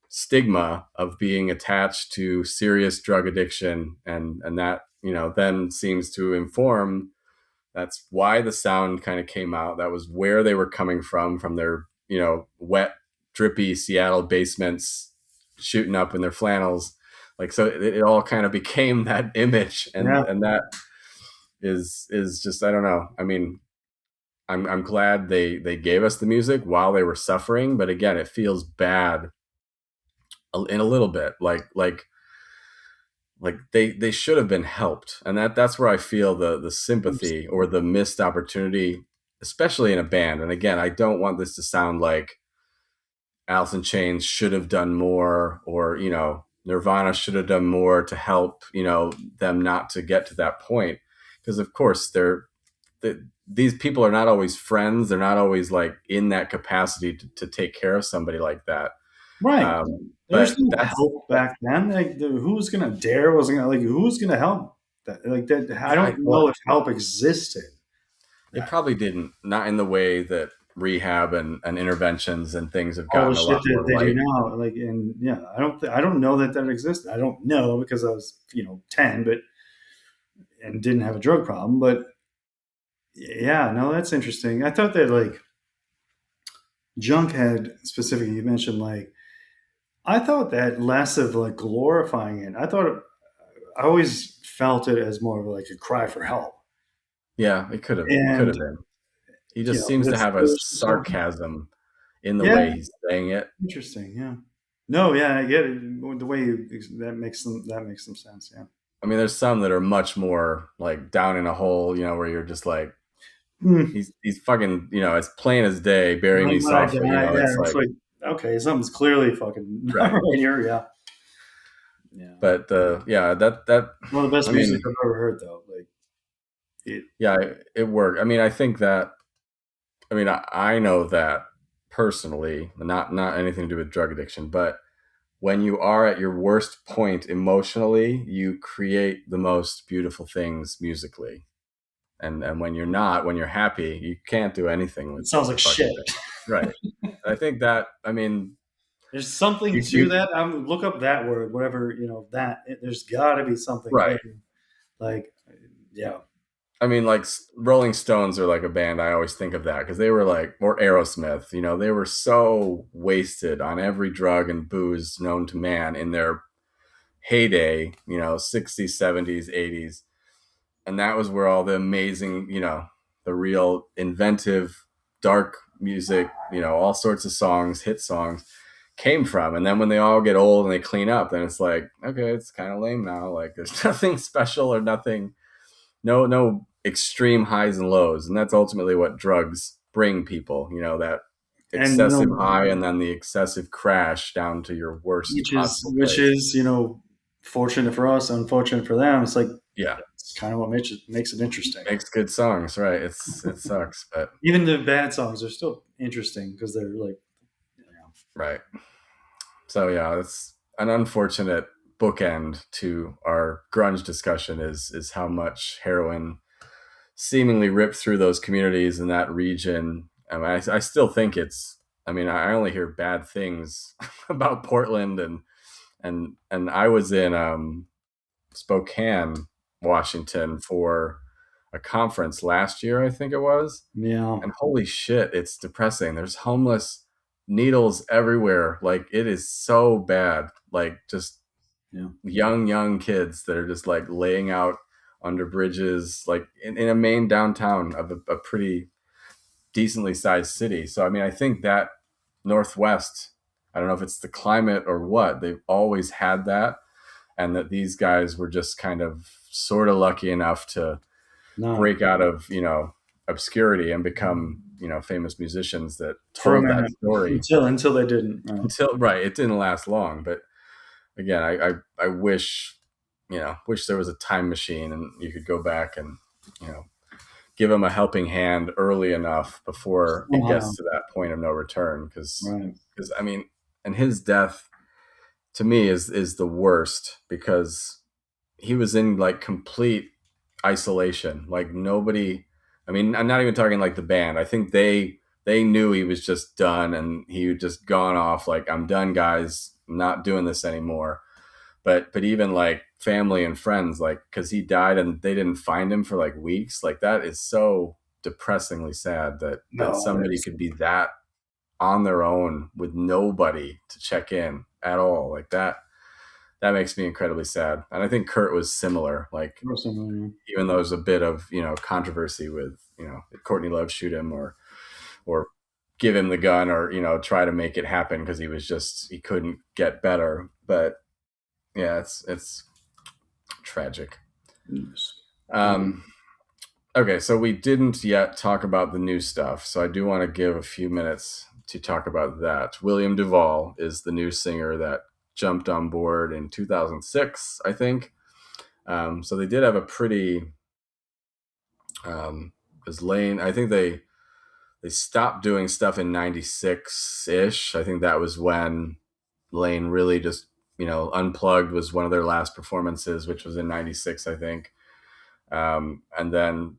stigma of being attached to serious drug addiction, and that, then seems to inform, that's why the sound kind of came out. That was where they were coming from their, wet, drippy Seattle basements, shooting up in their flannels. Like, so it all kind of became that image, and Yeah, that is just, I don't know. I mean, I'm glad they gave us the music while they were suffering, but again, it feels bad in a little bit, like they should have been helped, and that's where I feel the sympathy or the missed opportunity, especially in a band. And again, I don't want this to sound like Alice in Chains should have done more, or Nirvana should have done more to help, them not to get to that point, because of course these people are not always friends. They're not always like in that capacity to take care of somebody like that. right. There's But no help back then. Like, who's gonna dare? Wasn't gonna, like, who's gonna help? That, like that. I yeah, don't know if help existed. it That probably didn't, not in the way that rehab and interventions and things have all the gotten a shit lot that more they do light. now. Like, and yeah, I don't know that that existed. I don't know because I was 10, but and didn't have a drug problem. But yeah, no, that's interesting. I thought that like Junkhead specifically, you mentioned like I thought that less of like glorifying it. I always felt it as more of like a cry for help. Yeah, it could And have been. He you just know, seems to there's have a there's some songs. sarcasm in the Yeah, way he's saying it. interesting. Yeah. No, yeah, I get it. The way that makes some sense. Yeah. I mean, there's some that are much more like down in a hole, where you're just like, Hmm. he's fucking, as plain as day, bury When me I softly. die, yeah, It's it's like, like okay, something's clearly fucking not right. right here. Yeah. Yeah. But yeah, that One of the I best music mean, I've ever heard, though. Like it. yeah, it worked. I mean, I think that I know that personally, not anything to do with drug addiction, but when you are at your worst point emotionally, you create the most beautiful things musically. And when you're not, when you're happy, you can't do anything It with sounds the like shit. fucking thing. Right. I think that, I mean, There's something to you that. Look up that word, whatever that. There's got to be something right. in, like, yeah, I mean, like Rolling Stones are like a band. I always think of that because they were like, or Aerosmith, they were so wasted on every drug and booze known to man in their heyday, 60s, 70s, 80s. And that was where all the amazing, the real inventive, dark music, all sorts of songs, hit songs came from. And then when they all get old and they clean up, then it's like, okay, it's kind of lame now. Like there's nothing special or nothing, no extreme highs and lows. And that's ultimately what drugs bring people, that and excessive high and then the excessive crash down to your worst possible which place. is fortunate for us, unfortunate for them. It's like Yeah. that's kind of what makes it interesting. Makes good songs, right? It sucks, but Even the bad songs are still interesting because they're like, right. So yeah, it's an unfortunate bookend to our grunge discussion is how much heroin seemingly ripped through those communities in that region. I mean, I still think it's. I mean, I only hear bad things about Portland and I was in Spokane, Washington for a conference last year, I think it was. yeah, And holy shit, it's depressing. There's homeless needles everywhere. Like it is so bad. Like just yeah. young kids that are just like laying out under bridges, like in a main downtown of a pretty decently sized city. So I mean, I think that Northwest, I don't know if it's the climate or what, they've always had that, and that these guys were just kind of sort of lucky enough to No, break out of obscurity and become famous musicians that for a told that minute story until they didn't. until right it didn't last long. But again, I wish wish there was a time machine and you could go back and you know give him a helping hand early enough before it Somehow, gets to that point of no return. right? Because I mean, and his death to me is the worst because he was in like complete isolation. Like nobody. I mean, I'm not even talking like the band. I think they knew he was just done and he had just gone off. Like I'm done, guys. I'm not doing this anymore. But even like family and friends, like because he died and they didn't find him for like weeks. Like that is so depressingly sad that No, somebody could be that on their own with nobody to check in at all. Like that makes me incredibly sad. And I think Kurt was similar. Like or something. even though there's a bit of controversy with did Courtney Love shoot him or give him the gun or try to make it happen because he couldn't get better. But yeah, it's tragic. Yes. Um, okay, so we didn't yet talk about the new stuff, so I do want to give a few minutes to talk about that. William Duvall is the new singer that jumped on board in 2006, I think. So they did have a pretty because Lane. I think they stopped doing stuff in '96 ish. I think that was when Lane really just unplugged was one of their last performances, which was in '96, I think, and then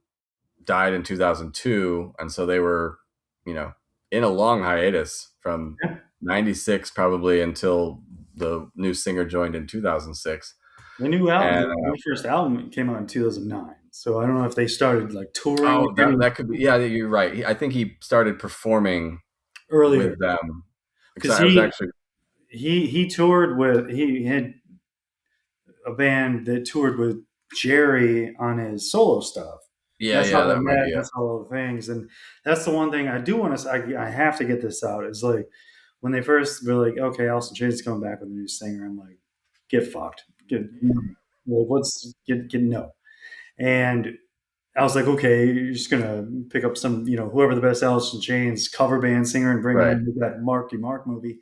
died in 2002, and so they were you know in a long hiatus from Yeah. '96 probably until the new singer joined in 2006. The new album, And the first album came out in 2009. So I don't know if they started like touring oh, that again that could be, yeah, you're right. I think he started performing earlier with them because because I was actually he toured with he had a band that toured with Jerry on his solo stuff. Yeah, yeah, that might be it. That's all the things, and that's the one thing I do want to. I have to get this out. Is like when they first were like, okay, Alice in Chains is coming back with a new singer. I'm like, get fucked. Get no. Like, let's get no. And I was like, okay, you're just gonna pick up some, whoever the best Alice in Chains cover band singer and bring him Right. in with that Marky Mark movie.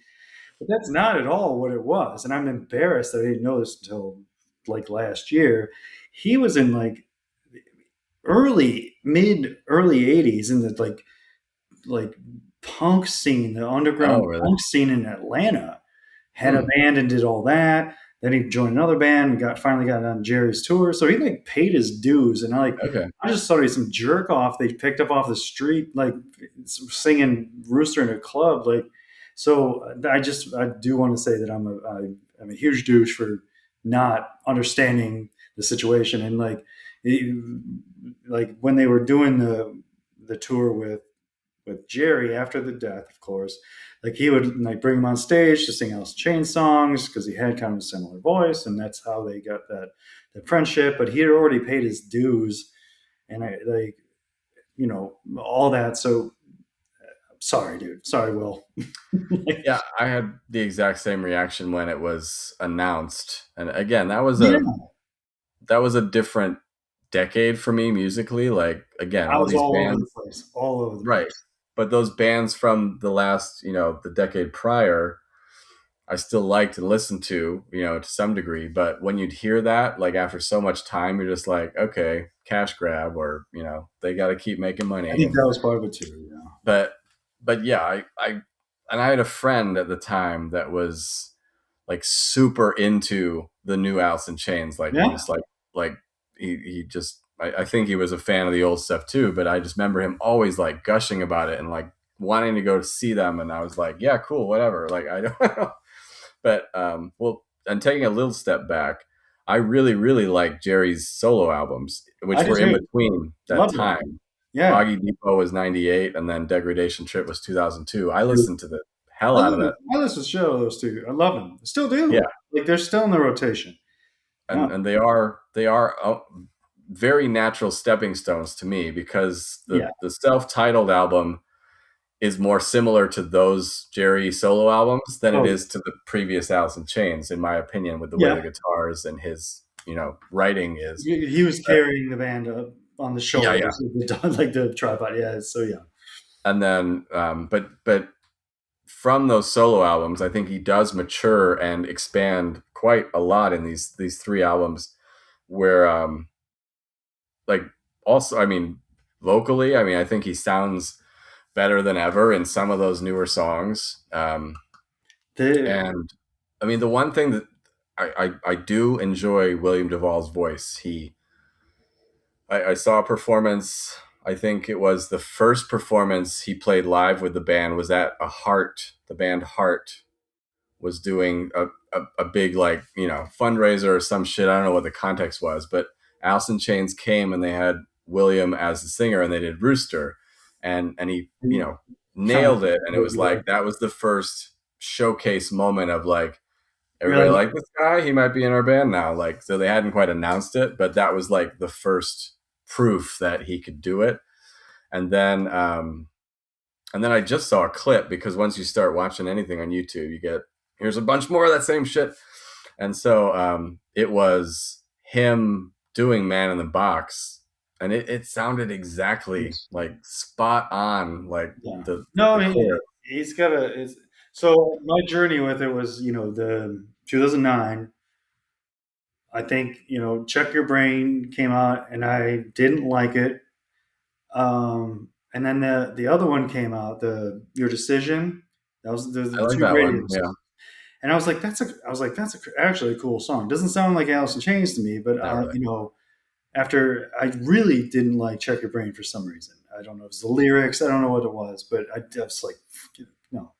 But that's not at all what it was. And I'm embarrassed that I didn't know this until like last year. He was in like early 80s in the like punk scene, the Oh, underground really? punk scene in Atlanta. Had a Hmm. band and did all that. Then he joined another band and finally got on Jerry's tour. So he like paid his dues, and Okay. I just thought he was some jerk off they picked up off the street, like singing "Rooster" in a club. Like, so I do want to say that I'm a huge douche for not understanding the situation, and like when they were doing the tour with Jerry after the death, of course. Like he would like bring him on stage to sing Alice in Chains songs because he had kind of a similar voice, and that's how they got that friendship. But he had already paid his dues, and all that. So sorry, dude. Sorry, Will. Yeah, I had the exact same reaction when it was announced. And again, Yeah, that was a different decade for me musically. Like again, I all was these all over the bands, place, all over the right? place. But those bands from the last, the decade prior, I still liked and listened to, to some degree. But when you'd hear that, like after so much time, you're just like, okay, cash grab, or they got to keep making I money. think And that was part of it too. Yeah, but yeah, and I had a friend at the time that was like super into the new Alice in Chains. Like he yeah. was like he just I think he was a fan of the old stuff too. But I just remember him always like gushing about it and like wanting to go to see them. And I was like, yeah, cool, whatever. Like I don't. But well, and taking a little step back, I really really like Jerry's solo albums, I which did were in too. between that Loved it. time. Yeah. Foggy Depot was 98, and then Degradation Trip was 2002. I Dude, listened to the hell out of that. I listen to show those two. I love them. I still Yeah, do. Like they're still in the rotation. Yeah. and they are very natural stepping stones to me because Yeah. the self-titled album is more similar to those Jerry solo albums than it Oh, is to the previous Alice in Chains, in my opinion, with the way yeah. the guitars and his writing is. He was carrying the band on the Yeah, yeah. shoulders, like the tripod. Yeah. So yeah. And then, but from those solo albums, I think he does mature and expand quite a lot in these three albums. Where, like, also, I mean, vocally, I mean, I think he sounds better than ever in some of those newer songs. The And I mean, the one thing that I do enjoy William Duvall's voice. I saw a performance. I think it was the first performance he played live with the band was at the band Heart was doing a big like fundraiser or some shit. I don't know what the context was, but Alice in Chains came and they had William as the singer and they did Rooster, and he kind of nailed it. And it was yeah. like that was the first showcase moment of like everybody Really? like this guy. He might be in our band now. Like so they hadn't quite announced it, but that was like the first proof that he could do it. And then I just saw a clip because once you start watching anything on YouTube, you get here's a bunch more of that same shit. And so it was him doing Man in the Box, and it sounded exactly like spot on, like Yeah. the No, chorus. he's got a. So my journey with it was, the 2009. I think Check Your Brain came out, and I didn't like it. And then the other one came out, the Your Decision. That was I the like two that radio one. Yeah, songs. And I was like, that's actually a cool song. Doesn't sound like Alice in Chains to me, but not really. after I really didn't like Check Your Brain for some reason. I don't know if it's the lyrics. I don't know what it was, but I was like, no,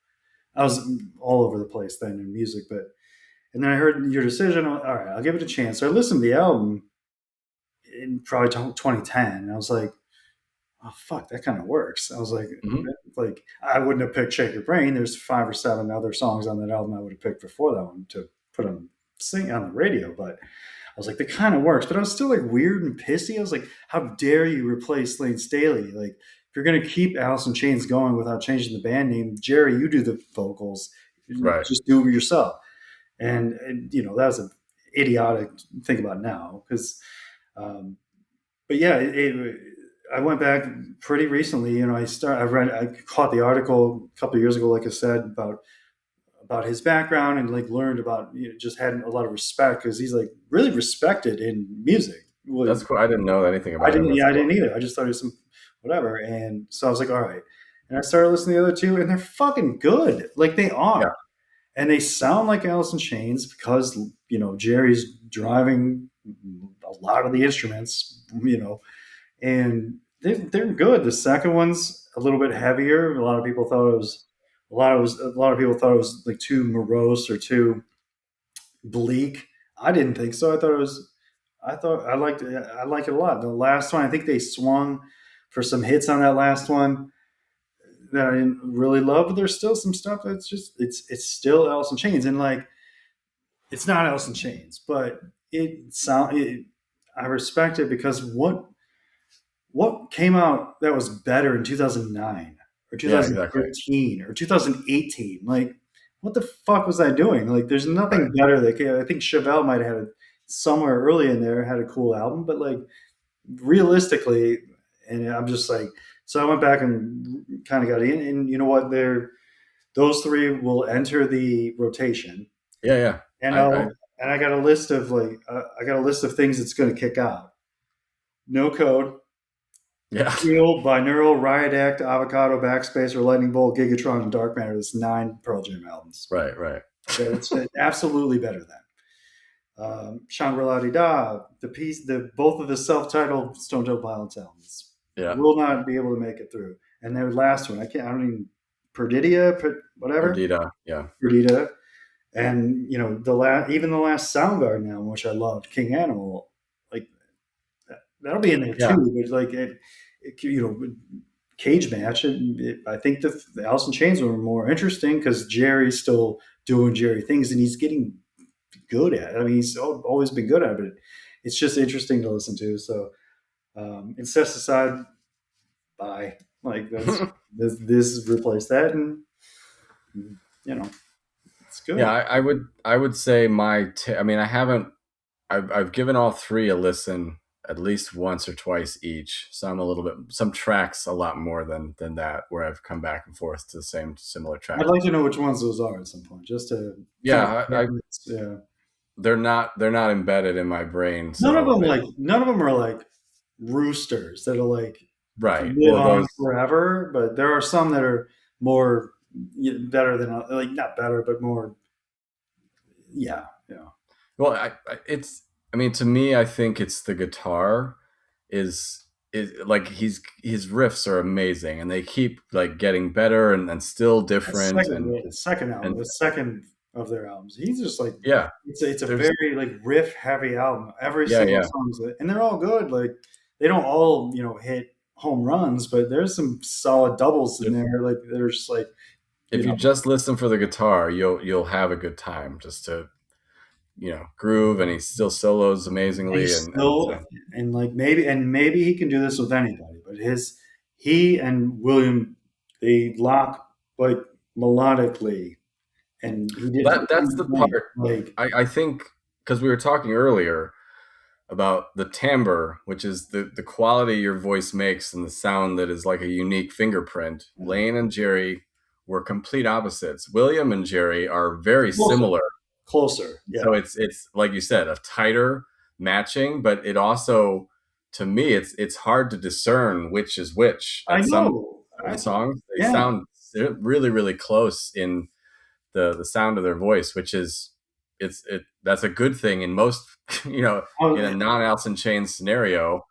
I was all over the place then in music. But and then I heard Your Decision. All right, I'll give it a chance. So I listened to the album in probably 2010, and I was like, oh fuck, that kind of works. I was Hmm. like I wouldn't have picked Shake Your Brain. There's 5 or 7 other songs on that album I would have picked before that one to put on sing on the radio, but was like, that kind of works, but I was still like weird and pissy. I was like, how dare you replace Lane Staley? Like, if you're gonna keep Alice in Chains going without changing the band name, Jerry, you do the vocals, Right. just do it yourself. And you know, that was an idiotic thing about now because, um, but yeah, I went back pretty recently. You know, I caught the article a couple of years ago, like I said, about his background and like learned about, you know, just had a lot of respect because he's like really respected in music. Well, That's cool. I didn't know anything I about him. didn't, That's yeah, I cool. didn't either. I just thought it was some whatever, and so I was like, all right. And I started listening to the other two, and they're fucking good. Like they Yeah. are, and they sound like Alice in Chains because you know Jerry's driving a lot of the instruments, you know, and they're good. The second one's a little bit heavier. A lot of people thought it was a lot of people thought it was like too morose or too bleak. I didn't think so. I thought it was. I thought I liked it. I like it a lot. The last one, I think they swung for some hits on that last one that I didn't really love. But there's still some stuff that's just it's still Alice in Chains, and like it's not Alice in Chains, but it sound. I respect it because what came out that was better in 2009 or Yeah, exactly. 2013 or 2018? Like, what the fuck was I doing? Like, there's Right. nothing better that came. I think Chevelle might have had somewhere early in there had a cool album, but like realistically, and I'm just like, so I went back and kind of got in, and you know what? Those three will enter the rotation, Yeah, yeah. and I I got a list of I got a list of things it's going to kick out. No Code, yeah. Feel, Binaural, Riot Act, Avocado, Backspace, or Lightning Bolt, Gigatron, and Dark Matter. That's 9 Pearl Jam albums. Right, right. Okay, it's absolutely better than Shangri La Di Da, both of the self-titled Stone Temple Pilots albums Yeah. will not be able to make it through. And their last one, I don't even whatever, Perdita. Yeah. Perdita, and you know even the last Soundgarden album, which I loved, King Animal, like that'll be in there Yeah. too. But like you know, Cage Match. I think the Alice in Chains were more interesting because Jerry's still doing Jerry things, and he's getting good at it. I mean, he's always been good at it, but it's just interesting to listen to. So, Incesticide, bye. Like this replaced that, and you know, it's Yeah, good. I would say I mean, I haven't I've given all three a listen at least once or twice each. Some tracks a lot more than that where I've come back and forth to the same similar I'd track. like to know which ones those are at some point, just to kind of Yeah, yeah. they're not embedded in my brain, None of so them none of them are like roosters that'll like right. live Well, on those forever. But there are some that are more better than like not better, but more yeah, yeah. well, it's I mean to me I think it's the guitar is like his riffs are amazing and they keep like getting better and still different Second album, and the second of their albums. He's just like yeah, it's a there's very like riff heavy album. Every yeah, single yeah. song's and they're all good. Like they don't all hit home runs, but there's some solid doubles in If there. Like there's like you if you know just listen for the guitar, you'll have a good time just to groove, and he still solos and amazingly, he's and still and like maybe he can do this with anybody, but he and William they lock like melodically, and he did that's the part like I think because we were talking earlier about the timbre, which is the quality your voice makes and the sound that is like a unique fingerprint. Lane and Jerry were complete opposites. William and Jerry are very closer, similar. closer, So yeah. it's like you said, a tighter matching, but it also to me it's hard to discern which is which. I At some know. of the songs, they Yeah. sound really, really close in the sound of their voice, which is that's a good thing in most in a Oh, non Alice in Chains scenario.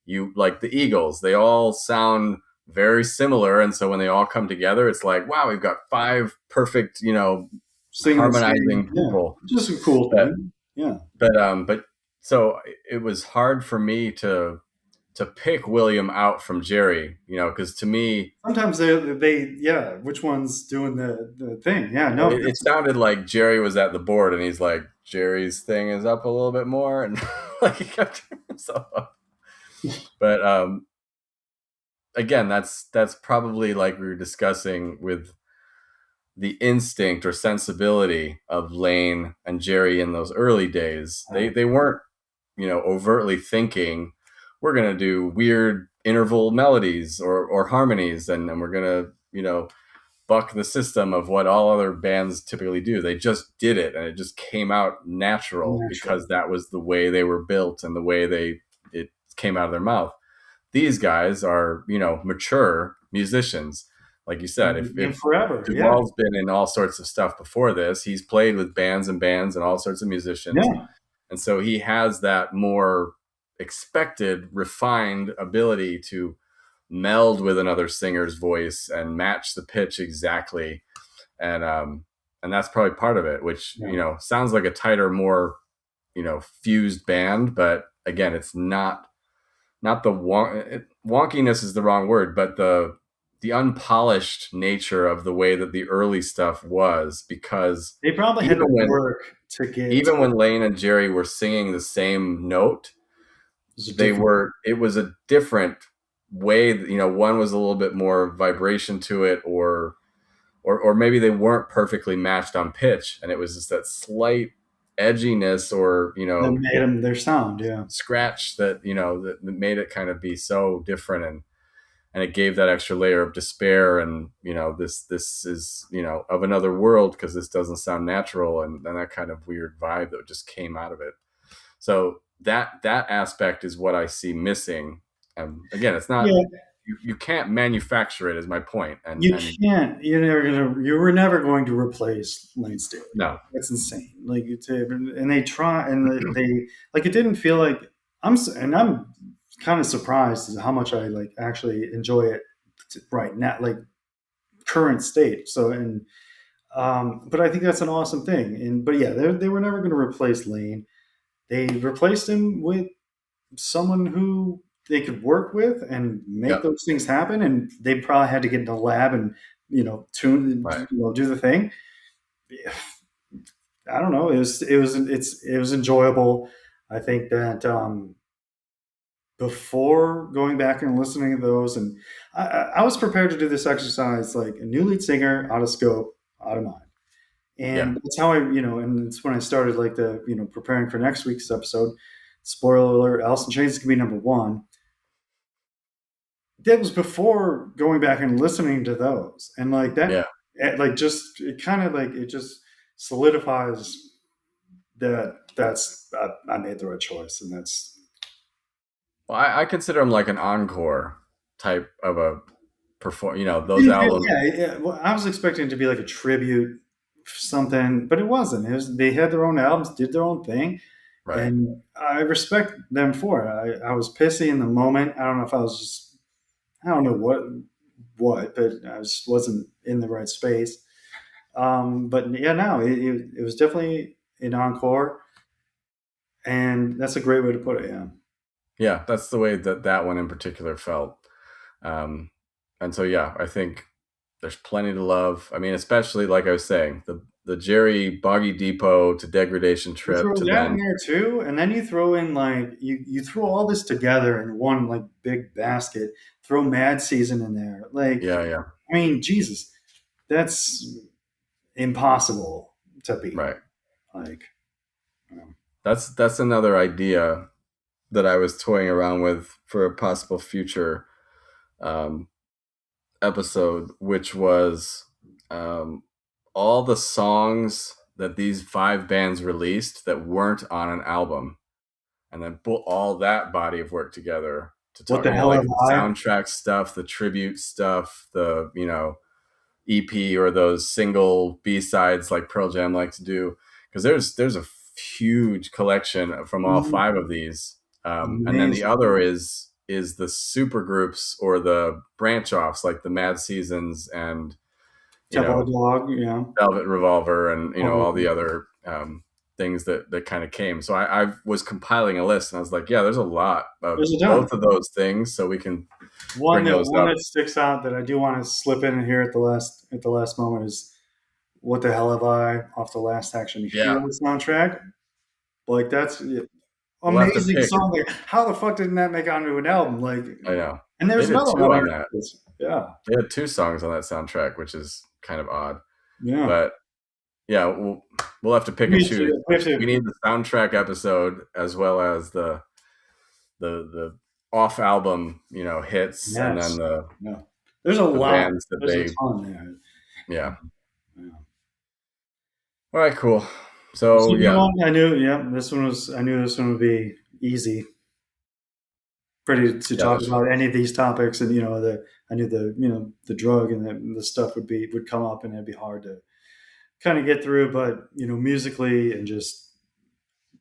You like the Eagles, they all sound very similar, and so when they all come together, it's like wow, we've got five perfect singing the same, harmonizing yeah, people. just a cool But thing. Yeah. but so it was hard for me to to pick William out from Jerry, because to me, Sometimes yeah, which one's doing the thing? Yeah, no, it sounded like Jerry was at the board and he's like, Jerry's thing is up a little bit more, and like he kept turning himself up. But again, that's probably like we were discussing with the instinct or sensibility of Lane and Jerry in those early days. They weren't, overtly thinking we're gonna do weird interval melodies or harmonies, and we're gonna, buck the system of what all other bands typically do. They just did it, and it just came out natural natural. because that was the way they were built and the way it came out of their mouth. These guys are, mature musicians. Like you said, And if forever, yeah, Duvall's been in all sorts of stuff before this, he's played with bands and bands and all sorts of musicians. yeah. And so he has that more expected, refined ability to meld with another singer's voice and match the pitch exactly. And that's probably part of it, which, Yeah. sounds like a tighter, more, fused band, but again, it's not the wonkiness is the wrong word, but the unpolished nature of the way that the early stuff was, because They probably had even to when work to get even to when Lane and Jerry were singing the same note, a different. it was a different way. One was a little bit more vibration to it, or maybe they weren't perfectly matched on pitch, and it was just that slight edginess or That made them their sound. Yeah, scratch that that made it kind of be so different, and it gave that extra layer of despair, and this is of another world because this doesn't sound natural, and that kind of weird vibe that just came out of it. So that aspect is what I see missing. Again, it's not, yeah. you can't manufacture it, is my point. You And can't. You were never going to replace Lane Staley. no, That's insane. Like and they try, and they like. It didn't feel like I'm kind of surprised at how much I like actually enjoy it right now, like current state. So and but I think that's an awesome thing. And but yeah, they were never going to replace Lane. They replaced him with someone who they could work with and make yep, those things happen. And they probably had to get in the lab and tune, right, do the thing. I don't know. It was enjoyable. I think that before going back and listening to those, and I was prepared to do this exercise like a new lead singer, out of scope, out of mind. yeah, And that's how and it's when I started like preparing for next week's episode. Spoiler alert: Alice in Chains is gonna be number one. That was before going back and listening to those, and like that, yeah. like just it kind of like it just solidifies that I made the right choice, and that's Well, I consider them like an encore type of a perform. Those albums. yeah. Well, I was expecting it to be like a tribute something, but it wasn't. It was they had their own albums, did their own thing, Right. and I respect them for it. I was pissy in the moment. I don't know if I was just I don't know but I just wasn't in the right space. But yeah, no, it was definitely an encore, and that's a great way to put it. Yeah, Yeah, that's the way that one in particular felt. Um, and so yeah, I think there's plenty to love. I mean, especially like I was saying, the Jerry Boggy Depot to Degradation you trip throw to that in then, there too, and then you throw in like you throw all this together in one like big basket. Throw Mad Season in there, like yeah, yeah, I mean, Jesus, that's impossible to beat. right. Like, um, That's another idea that I was toying around with for a possible future um, episode, which was um, all the songs that these five bands released that weren't on an album, and then put all that body of work together to what talk, the hell like am the I? soundtrack stuff, the tribute stuff, the EP or those single B sides like Pearl Jam like to do, because there's a huge collection from all five of these, and then the Amazing. other is the super groups or the branch offs like the Mad Seasons and you Temple of know the Dog, yeah. Velvet Revolver and all Oh, the other things that kind of came. So I was compiling a list, and I was like, yeah, there's a lot of There's a ton. both of those things, so we can One bring that those one up. that sticks out that I do want to slip in here at the last moment is "What the Hell Have I" off the Last Action Yeah, Hero soundtrack. Like that's we'll have to amazing pick. song. Like how the fuck didn't that make onto an album? Like, I know and they there's did another two one that I on heard. that. Yeah, They had two songs on that soundtrack, which is kind of odd. yeah. But yeah, we'll have to pick We and have choose. to. We have We to. need the soundtrack episode as well as the off album, hits, and then Yes. Yeah. There's a the lot. bands that There's a they ton there. yeah. Yeah. All right, cool. This So new yeah, one, I knew. Yeah, this one was. I knew this one would be easy, pretty to yeah, talk about any of these topics, and I knew the drug and the stuff would come up, and it'd be hard to kind of get through. But musically and just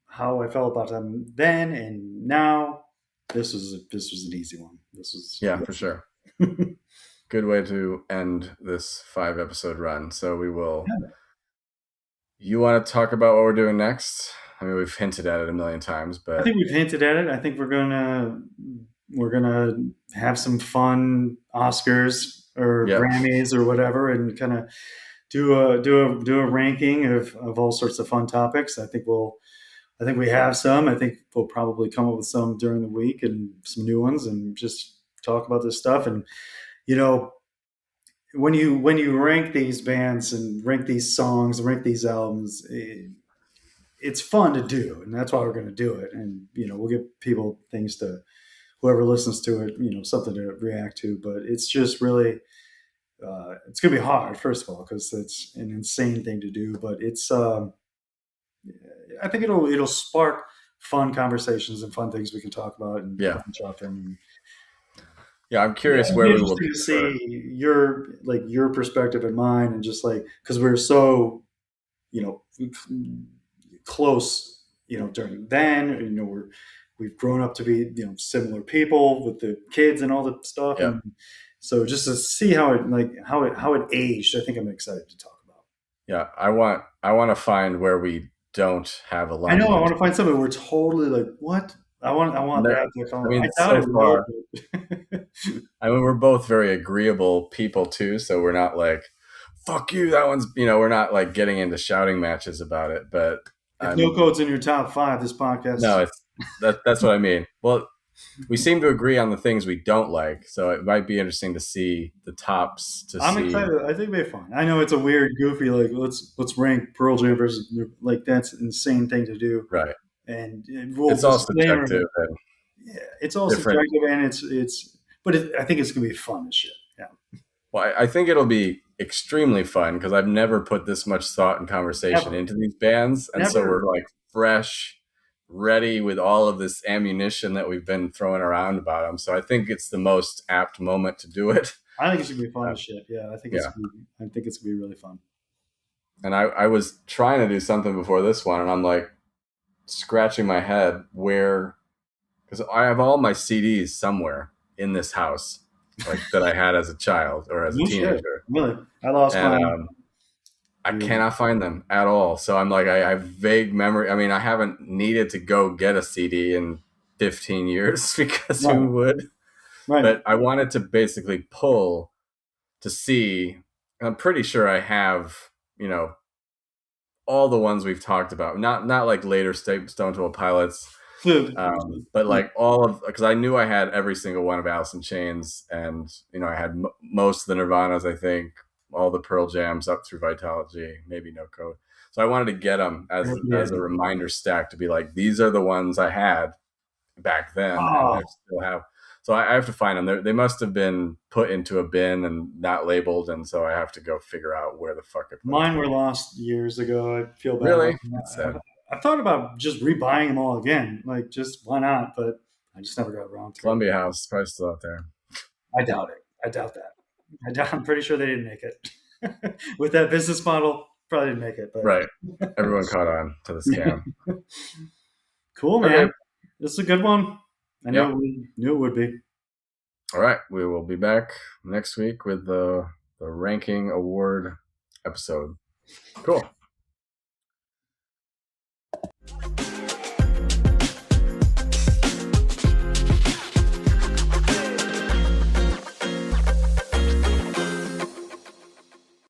how I felt about them then and now, this was an easy one. This was yeah, for easy. sure. Good way to end this 5 episode run. So we will. Yeah. You want to talk about what we're doing next? I mean, we've hinted at it a million times, I but think we've hinted at it. I think we're gonna have some fun Oscars or yep, Grammys or whatever, and kind of do a ranking of all sorts of fun topics. I think we have some. I think we'll probably come up with some during the week and some new ones, and just talk about this stuff. And you know, when you rank these bands and rank these songs, rank these albums, it's fun to do, and that's why we're going to do it. And we'll give people things to whoever listens to it, something to react to. But it's just really, it's going to be hard, first of all, because it's an insane thing to do. But I think it'll spark fun conversations and fun things we can talk about and yeah, branch off in. yeah. I'm Yeah, curious it'll be where we will interesting be to for. see your perspective and mine, and just like because we're so you know close, during then, we've grown up to be similar people with the kids and all the stuff, Yep. and so just to see how it aged, I think I'm excited to talk about. Yeah, I want to find where we don't have I know I alignment. want to find something we're totally like, what? I want No, that to I come. I mean, doubt so it will, far, but I mean, we're both very agreeable people too, so we're not like, "Fuck you." That one's, we're not like getting into shouting matches about it. But if no I'm code's in your top five, this no, podcast. it's that's what I mean. Well, we seem to agree on the things we don't like, so it might be interesting to see the tops to I'm see. excited. I think it'll be fun. I know it's a weird, goofy, like let's rank Pearl Jam versus, like that's an insane thing to do. Right. And we'll It's all disclaimer. subjective and Yeah, it's all different. subjective, and but I think it's gonna be fun as shit. Yeah. Well, I think it'll be extremely fun because I've never put this much thought and conversation Never, into these bands, and so never. we're like fresh, ready with all of this ammunition that we've been throwing around about them. So I think it's the most apt moment to do it. I think it's gonna be fun Uh, as shit. Yeah, I think it's. yeah, I think it's gonna be really fun. and I was trying to do something before this one, and I'm like scratching my head where because I have all my CDs somewhere in this house, like that I had as a child or as a No shit. teenager, Really, I lost and mine. I Yeah. cannot find them at all. So I'm like, I have vague memory. I mean, I haven't needed to go get a CD in 15 years because Right. who would? Right. But I wanted to basically pull to see. I'm pretty sure I have, you know, all the ones we've talked about. Not like later Stone Temple Pilots, but like all of because I knew I had every single one of Alice in Chains, and I had most of the Nirvanas. I think all the Pearl Jams up through Vitalogy, maybe No Code. So I wanted to get them Yeah. as a reminder stack to be like these are the ones I had back then, and I Oh, still have. So I have to find them. They must have been put into a bin and not labeled, and so I have to go figure out where the fuck I put them. mine were lost years ago. I feel bad about Really, them. it's sad. I've thought about just rebuying them all again. Like, just why not? But I just never got around to it. Columbia House probably still out there. I doubt it. I doubt that. I'm pretty sure they didn't make it. With that business model, probably didn't make it. Right. But Everyone caught on to the scam. cool, man. Okay. This is a good one. I Yep. know we knew it would be. All right. We will be back next week with the ranking award episode. Cool.